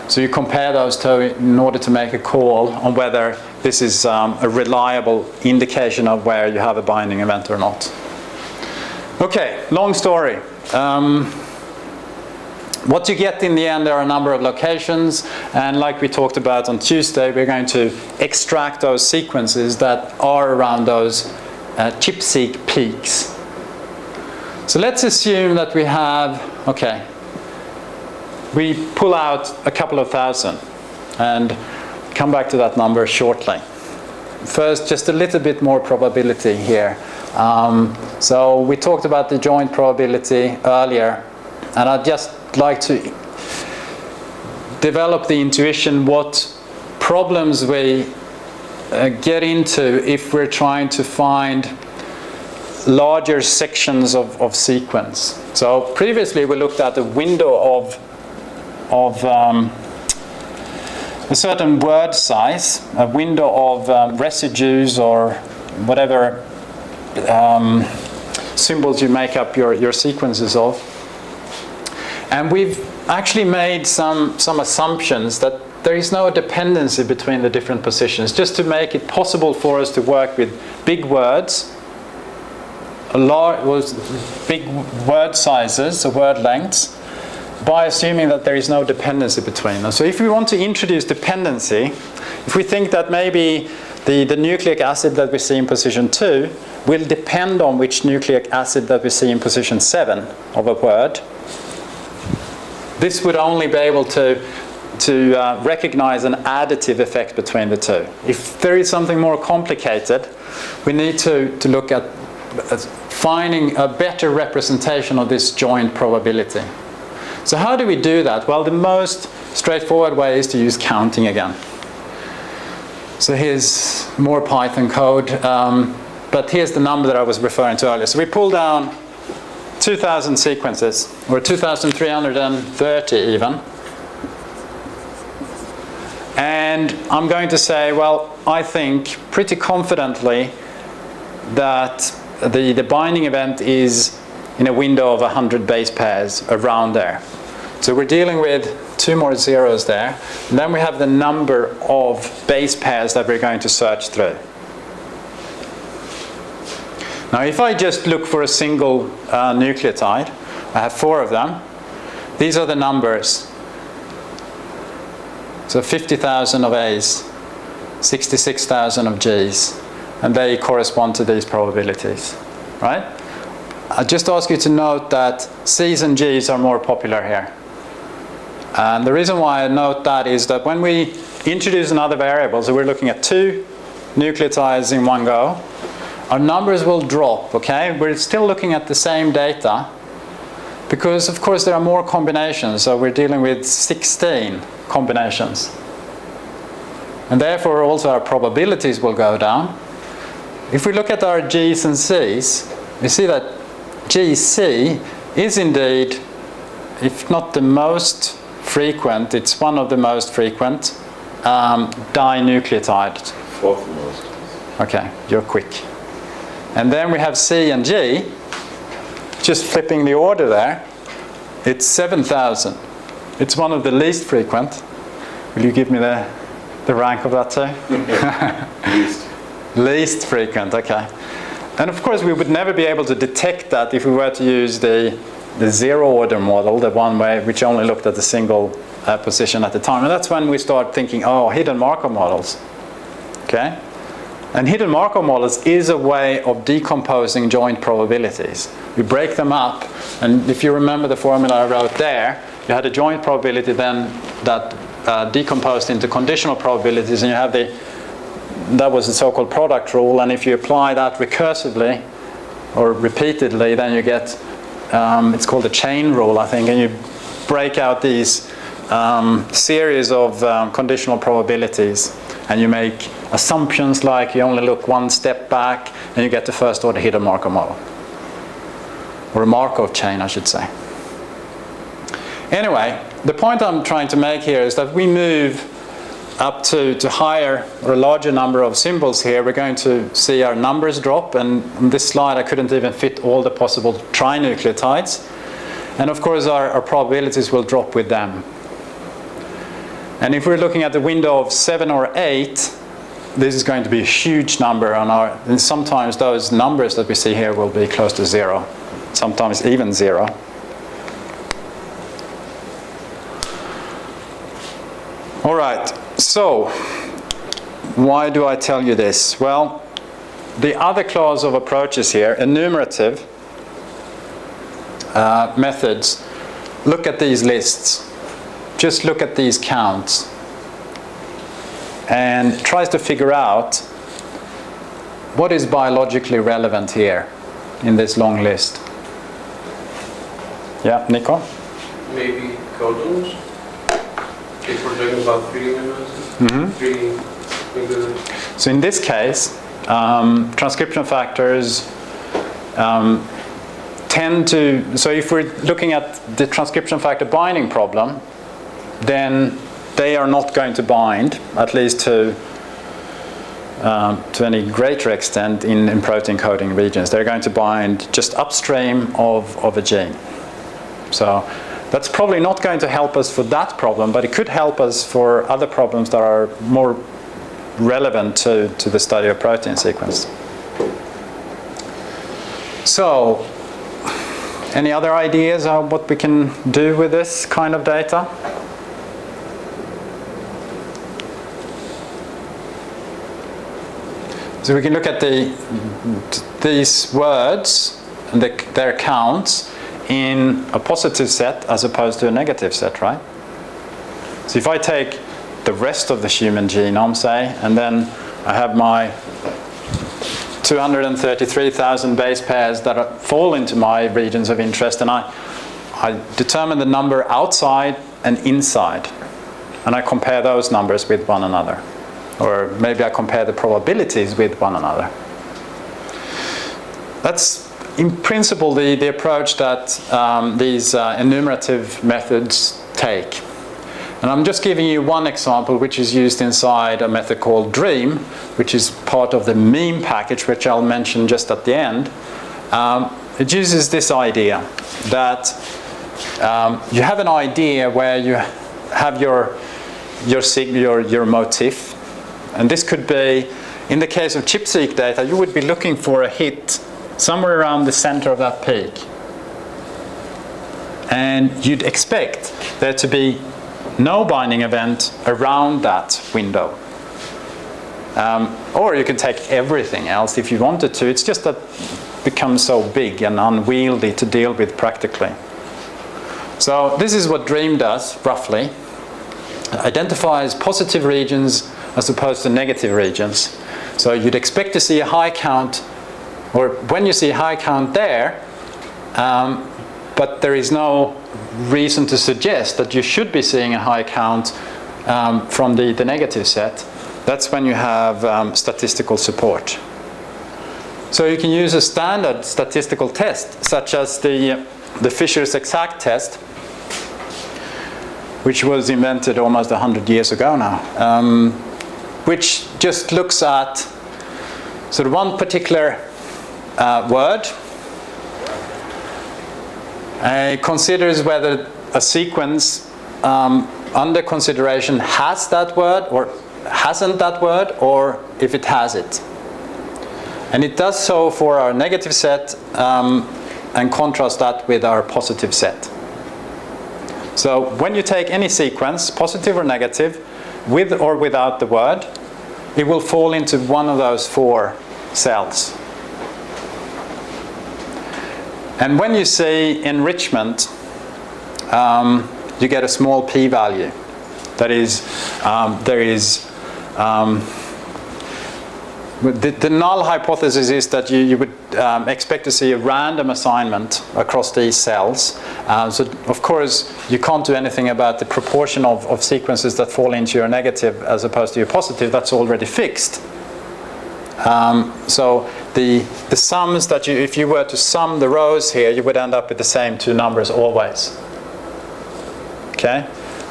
So you compare those two in order to make a call on whether this is a reliable indication of where you have a binding event or not. Okay, long story. What you get in the end, there are a number of locations, and like we talked about on Tuesday, we're going to extract those sequences that are around those ChIP-seq peaks. So let's assume that we have, we pull out a couple of thousand and come back to that number shortly. First, just a little bit more probability here. So we talked about the joint probability earlier, and I'd just like to develop the intuition what problems we get into if we're trying to find larger sections of sequence. So previously we looked at the window of a certain word size, a window of residues or whatever symbols you make up your sequences of. And we've actually made some assumptions that there is no dependency between the different positions, just to make it possible for us to work with big words, big word sizes, or word lengths, by assuming that there is no dependency between them. So if we want to introduce dependency, if we think that maybe the nucleic acid that we see in position 2 will depend on which nucleic acid that we see in position 7 of a word, this would only be able to recognize an additive effect between the two. If there is something more complicated, we need to look at finding a better representation of this joint probability. So how do we do that? Well, the most straightforward way is to use counting again. So here's more Python code, but here's the number that I was referring to earlier. So we pull down 2,000 sequences, or 2,330 even. And I'm going to say, well, I think pretty confidently that the binding event is in a window of 100 base pairs around there. So we're dealing with 2 more zeros there. And then we have the number of base pairs that we're going to search through. Now, if I just look for a single nucleotide, I have 4 of them. These are the numbers. So 50,000 of A's, 66,000 of G's, and they correspond to these probabilities, right? I just ask you to note that C's and G's are more popular here. And the reason why I note that is that when we introduce another variable, so we're looking at 2 nucleotides in one go, our numbers will drop, okay? We're still looking at the same data because, of course, there are more combinations. So we're dealing with 16 combinations. And therefore, also our probabilities will go down. If we look at our G's and C's, we see that GC is indeed, if not the most frequent, it's one of the most frequent dinucleotide. 4th most. Okay, you're quick. And then we have C and G, just flipping the order there, it's 7,000. It's one of the least frequent. Will you give me the rank of that too? Least. Least frequent, okay. And of course, we would never be able to detect that if we were to use the zero-order model, the one which only looked at the single position at the time. And that's when we start thinking, oh, hidden Markov models. Okay? And hidden Markov models is a way of decomposing joint probabilities. We break them up, and if you remember the formula I wrote there, you had a joint probability then that decomposed into conditional probabilities, and you have that was the so-called product rule, and if you apply that recursively or repeatedly, then you get, it's called the chain rule, I think, and you break out these series of conditional probabilities, and you make assumptions like you only look one step back, and you get the first order hidden Markov model. Or a Markov chain, I should say. Anyway, the point I'm trying to make here is that we move up to higher or a larger number of symbols here. We're going to see our numbers drop, and on this slide I couldn't even fit all the possible trinucleotides. And of course our probabilities will drop with them. And if we're looking at the window of 7 or 8, this is going to be a huge number on our, and sometimes those numbers that we see here will be close to 0, sometimes even 0. All right, so why do I tell you this? Well, the other class of approaches here, enumerative methods, look at these lists. Just look at these counts and tries to figure out what is biologically relevant here in this long list. Yeah, Nico? Maybe codons? If we're talking about 3 amino acids? 3 nucleotides. So in this case, transcription factors tend to, so if we're looking at the transcription factor binding problem, then they are not going to bind, at least to any greater extent in protein coding regions. They're going to bind just upstream of a gene. So that's probably not going to help us for that problem, but it could help us for other problems that are more relevant to the study of protein sequence. So, any other ideas of what we can do with this kind of data? So we can look at these words and their counts in a positive set as opposed to a negative set, right? So if I take the rest of the human genome, say, and then I have my 233,000 base pairs that fall into my regions of interest, and I determine the number outside and inside, and I compare those numbers with one another. Or maybe I compare the probabilities with one another. That's, in principle, the approach that these enumerative methods take. And I'm just giving you one example, which is used inside a method called DREAM, which is part of the meme package, which I'll mention just at the end. It uses this idea that you have an idea where you have your motif. And this could be, in the case of ChIP-seq data, you would be looking for a hit somewhere around the center of that peak. And you'd expect there to be no binding event around that window. Or you can take everything else if you wanted to. It's just that it becomes so big and unwieldy to deal with practically. So this is what DREAM does, roughly. It identifies positive regions as opposed to negative regions. So you'd expect to see a high count, or when you see a high count there, but there is no reason to suggest that you should be seeing a high count from the negative set. That's when you have statistical support. So you can use a standard statistical test, such as the Fisher's exact test, which was invented almost 100 years ago now, which just looks at sort of one particular word, considers whether a sequence under consideration has that word or hasn't that word, or if it has it. And it does so for our negative set and contrast that with our positive set. So when you take any sequence, positive or negative, with or without the word, it will fall into one of those 4 cells. And when you say enrichment, you get a small p-value. That is, there is the null hypothesis is that you would expect to see a random assignment across these cells. So of course you can't do anything about the proportion of sequences that fall into your negative as opposed to your positive. That's already fixed. So the sums that if you were to sum the rows here, you would end up with the same 2 numbers always. Okay?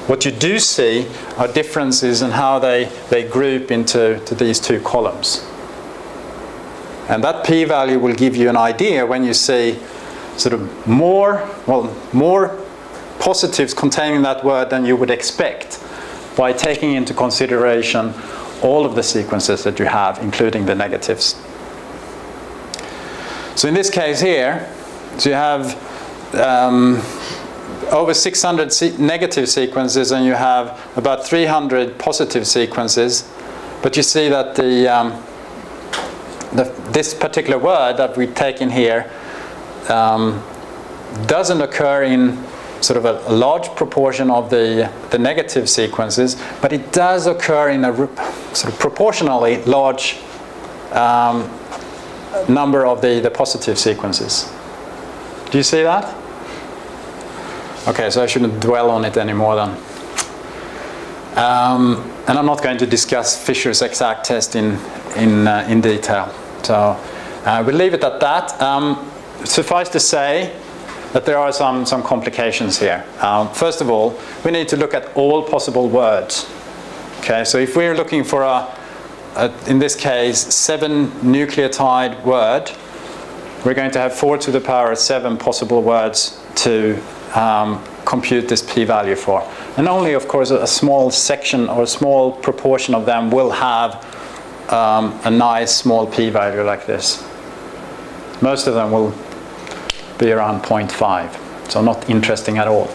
What you do see are differences in how they group into these 2 columns. And that p-value will give you an idea when you see sort of more positives containing that word than you would expect by taking into consideration all of the sequences that you have, including the negatives. So in this case here, so you have over 600 negative sequences and you have about 300 positive sequences, but you see that this particular word that we've taken here doesn't occur in sort of a large proportion of the negative sequences, but it does occur in a sort of proportionally large number of the positive sequences. Do you see that? Okay, so I shouldn't dwell on it anymore then. And I'm not going to discuss Fisher's exact test in detail. So we'll leave it at that. Suffice to say that there are some complications here. First of all, we need to look at all possible words. Okay, so if we're looking for in this case, 7 nucleotide word, we're going to have 4 to the power 7 possible words to compute this p-value for. And only, of course, a small section or a small proportion of them will have a nice small p-value like this. Most of them will be around 0.5, so not interesting at all.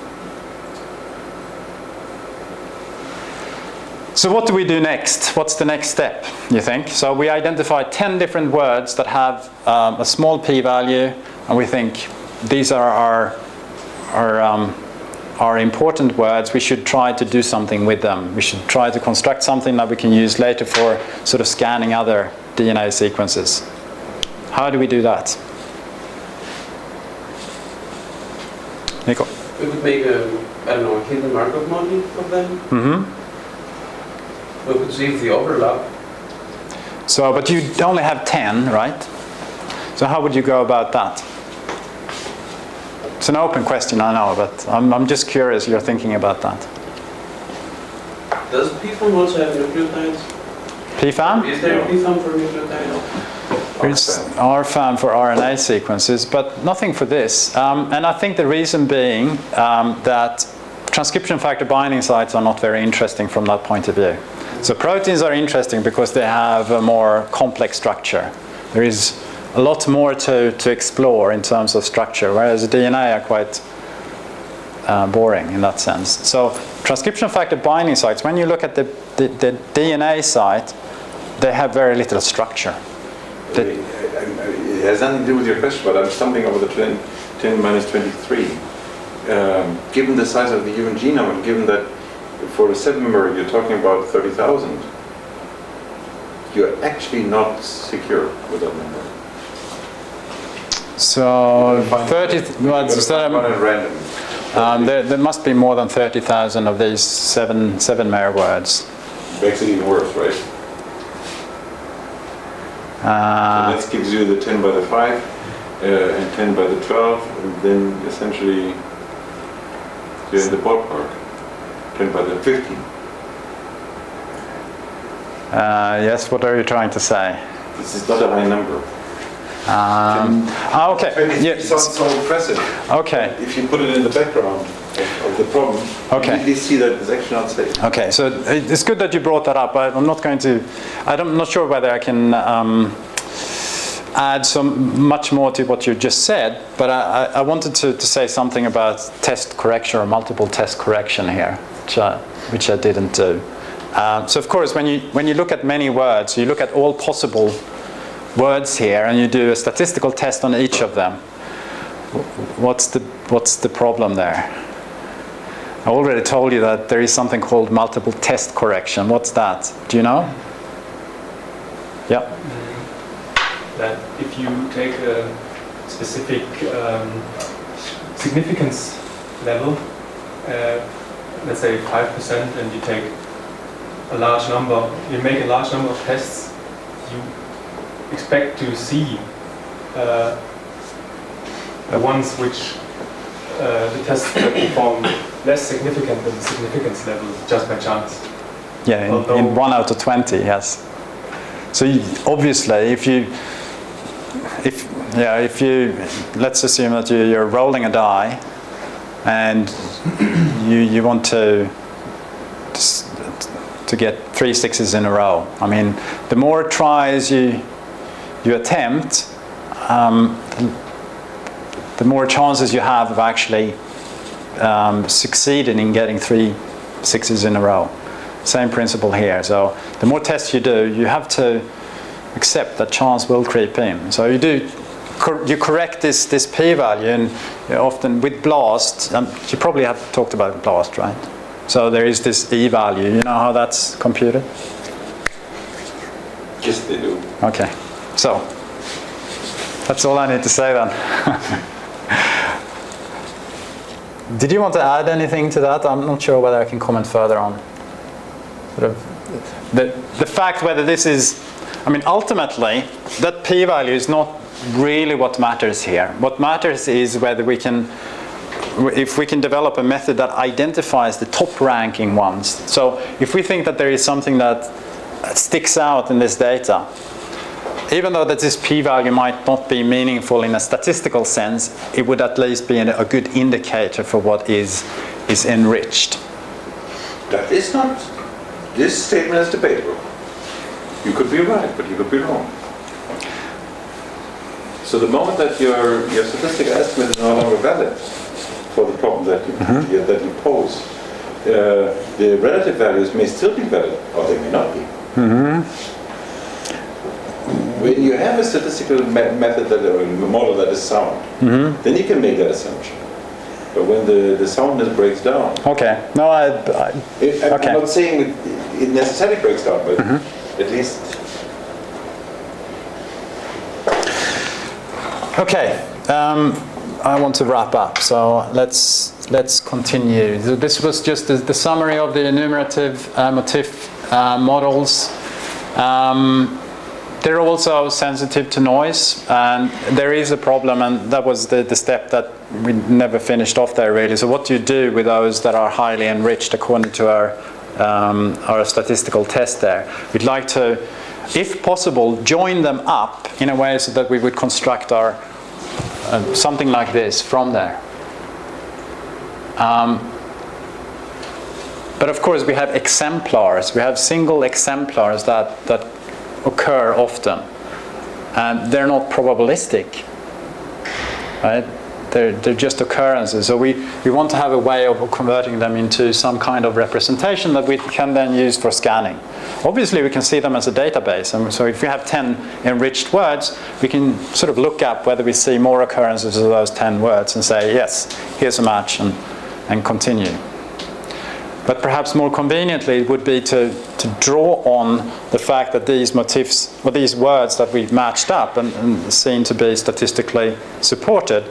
So what do we do next? What's the next step, you think? So we identify 10 different words that have a small p-value, and we think these are our important words. We should try to do something with them. We should try to construct something that we can use later for sort of scanning other DNA sequences. How do we do that? Nico? We would make a hidden Markov model of them. Mm-hmm. We could see if they overlap. So, but you only have 10, right? So how would you go about that? It's an open question, I know, but I'm just curious you're thinking about that. Does PFAM also have nucleotides? PFAM? Is there a PFAM for nucleotides? There's RFAM for RNA sequences, but nothing for this. And I think the reason being that transcription factor binding sites are not very interesting from that point of view. So proteins are interesting because they have a more complex structure. There is a lot more to explore in terms of structure, whereas DNA are quite boring in that sense. So transcription factor binding sites, when you look at the DNA site, they have very little structure. It has nothing to do with your question, but I'm stumbling over the 10 minus 23. Given the size of the human genome, and given that for a 7-mer you're talking about 30,000, you're actually not secure with that number. So 30, there must be more than 30,000 of these 7-mer words. Makes it even worse, right? So that gives you the 10 by the 5 and 10 by the 12, and then essentially you're in the ballpark. 10 by the 15. Yes, what are you trying to say? This is not a high number. Okay. Yes. It sounds so impressive. Okay. If you put it in the background of the problem, okay, you see that it's actually not safe. Okay, so it's good that you brought that up. I'm not sure whether I can add much more to what you just said, but I wanted to say something about test correction or multiple test correction here, which I didn't do. So of course, when you look at many words, you look at all possible words here, and you do a statistical test on each of them. What's the problem there? I already told you that there is something called multiple test correction. What's that? Do you know? Yeah. That if you take a specific significance level, let's say 5%, and you take a large number, you make a large number of tests, you expect to see the ones which the tests that perform less significant than the significance level just by chance. Yeah, in 1 out of 20, yes. So obviously, if you let's assume that you're rolling a die, and you want to get 3 6s in a row. I mean, the more tries you attempt, the more chances you have of actually succeeding in getting 3 6s in a row. Same principle here. So the more tests you do, you have to accept that chance will creep in. So you correct this p-value, and often with BLAST, you probably have talked about BLAST, right? So there is this e-value. You know how that's computed? Yes, they do. Okay. So that's all I need to say then. Did you want to add anything to that? I'm not sure whether I can comment further on sort of the fact whether this is, I mean, ultimately, that p-value is not really what matters here. What matters is whether if we can develop a method that identifies the top ranking ones. So if we think that there is something that sticks out in this data, even though that this p-value might not be meaningful in a statistical sense, it would at least be a good indicator for what is enriched. That is not, this statement is debatable. You could be right, but you could be wrong. So the moment that your statistical estimate is no longer valid for the problem that you pose, the relative values may still be valid, or they may not be. When you have a statistical method or a model that is sound, then you can make that assumption. But when the soundness breaks down, okay. No, I'm not saying it necessarily breaks down, but at least. Okay, I want to wrap up, so let's continue. So this was just the summary of the enumerative motif models. They're also sensitive to noise, and there is a problem, and that was the step that we never finished off there really. So what do you do with those that are highly enriched according to our statistical test there? We'd like to, if possible, join them up in a way so that we would construct our something like this from there. But of course we have exemplars, we have single exemplars that occur often, and they're not probabilistic, right? They're just occurrences. So we want to have a way of converting them into some kind of representation that we can then use for scanning. Obviously we can see them as a database, and so if we have 10 enriched words, we can sort of look up whether we see more occurrences of those 10 words and say, yes, here's a match, and continue. But perhaps more conveniently it would be to draw on the fact that these motifs, or these words that we've matched up and seen to be statistically supported,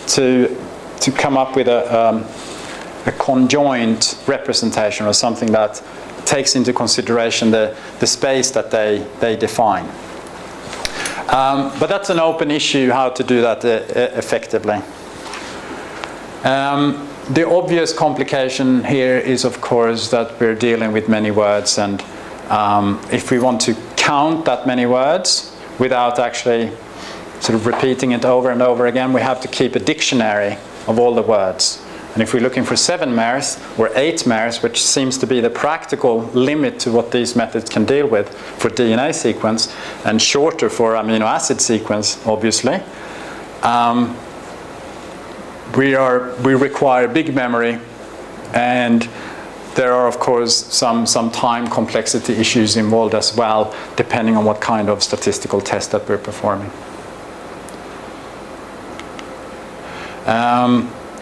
to come up with a conjoint representation, or something that takes into consideration the space that they define. But that's an open issue, how to do that effectively. The obvious complication here is, of course, that we're dealing with many words, and if we want to count that many words without actually sort of repeating it over and over again, we have to keep a dictionary of all the words. And if we're looking for 7 mers or 8 mers, which seems to be the practical limit to what these methods can deal with for DNA sequence, and shorter for amino acid sequence, obviously, we require big memory, and there are, of course, some time complexity issues involved as well, depending on what kind of statistical test that we're performing.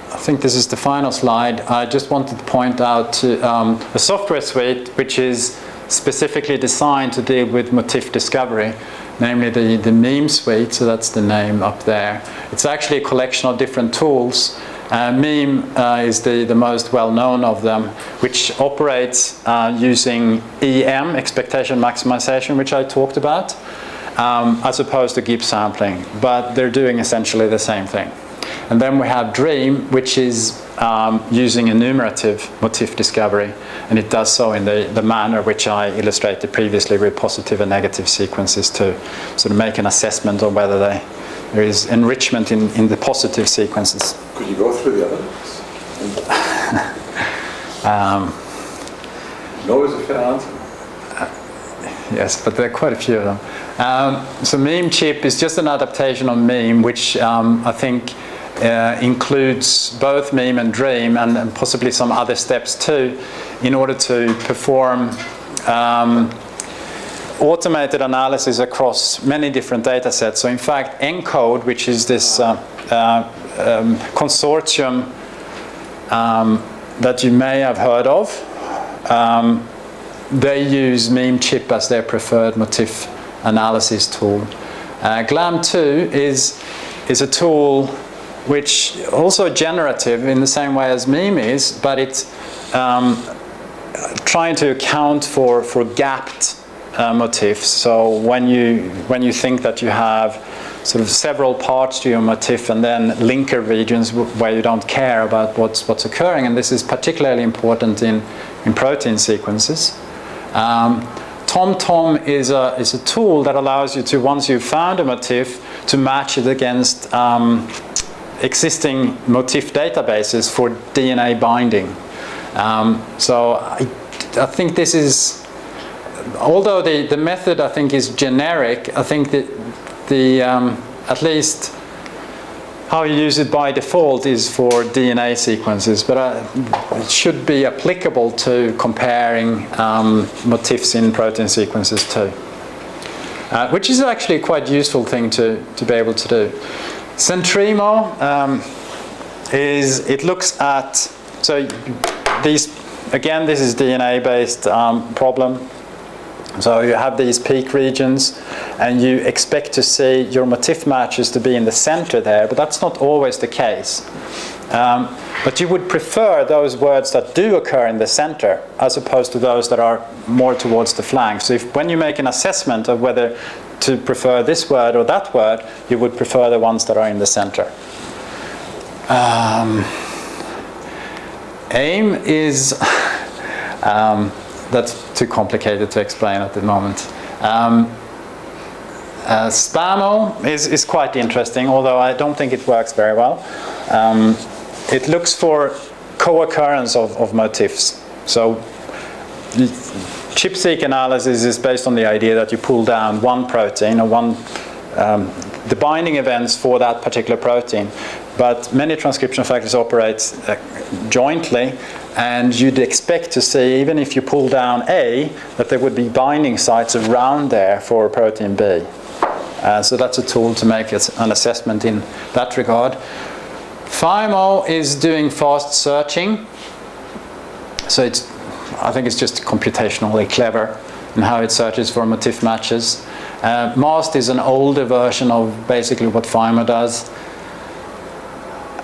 I think this is the final slide. I just wanted to point out a software suite which is specifically designed to deal with motif discovery, namely the meme suite, so that's the name up there. It's actually a collection of different tools. Meme is the most well-known of them, which operates using EM, expectation maximization, which I talked about, as opposed to Gibbs sampling, but they're doing essentially the same thing. And then we have DREAM, which is using enumerative motif discovery, and it does so in the manner which I illustrated previously with positive and negative sequences to sort of make an assessment of whether there is enrichment in the positive sequences. Could you go through the other ones? No is a fair answer. Yes, but there are quite a few of them. So meme chip is just an adaptation of meme, which I think includes both meme and dream, and possibly some other steps too, in order to perform automated analysis across many different data sets. So in fact, ENCODE, which is this consortium that you may have heard of, they use meme chip as their preferred motif analysis tool. GLAM2 is a tool which also generative in the same way as meme is, but it's trying to account for gapped motifs. So when you think that you have sort of several parts to your motif and then linker regions where you don't care about what's occurring, and this is particularly important in protein sequences. TomTom is a tool that allows you to, once you've found a motif, to match it against existing motif databases for DNA binding. So I think this is, although the method I think is generic, I think that at least how you use it by default is for DNA sequences, but it should be applicable to comparing motifs in protein sequences too, which is actually a quite useful thing to be able to do. Centrimo it looks at, so these, again, this is DNA-based problem. So you have these peak regions, and you expect to see your motif matches to be in the center there, but that's not always the case. But you would prefer those words that do occur in the center as opposed to those that are more towards the flank. So when you make an assessment of whether to prefer this word or that word, you would prefer the ones that are in the center. AIM is that's too complicated to explain at the moment. SPAMO is quite interesting, although I don't think it works very well. It looks for co-occurrence of motifs. So ChIP-seq analysis is based on the idea that you pull down one protein or the binding events for that particular protein. But many transcription factors operate jointly, and you'd expect to see, even if you pull down A, that there would be binding sites around there for protein B. So that's a tool to make an assessment in that regard. FIMO is doing fast searching. So I think it's just computationally clever in how it searches for motif matches. MAST is an older version of basically what FIMO does.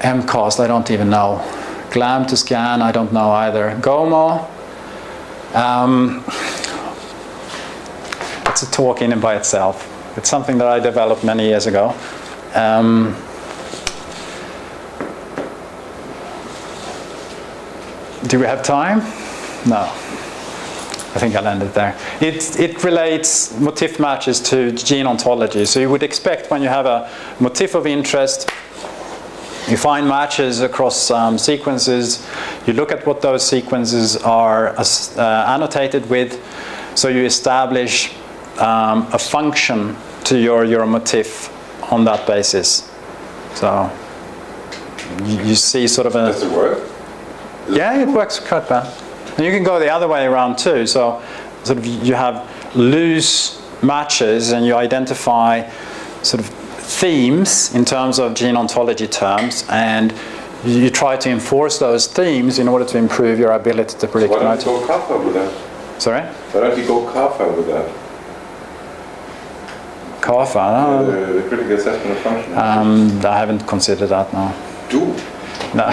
MCAST, I don't even know. GLAM to scan, I don't know either. GOMO, it's a talk in and by itself. It's something that I developed many years ago. Do we have time? No. I think I'll end it there. It relates motif matches to gene ontology. So you would expect when you have a motif of interest, You find matches across sequences. You look at what those sequences are annotated with. So you establish a function to your motif on that basis. So you see sort of a... Does it work? Yeah, it works quite well. And you can go the other way around too. So sort of you have loose matches and you identify sort of themes in terms of gene ontology terms, and you try to enforce those themes in order to improve your ability to predict Why don't motif. you go kappa with that? Sorry? Why don't you go kappa with that? Kappa? The critical assessment of function. I haven't considered that, no. Do. No.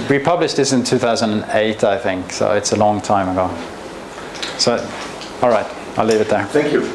We published this in 2008, I think, so it's a long time ago. So, all right, I'll leave it there. Thank you.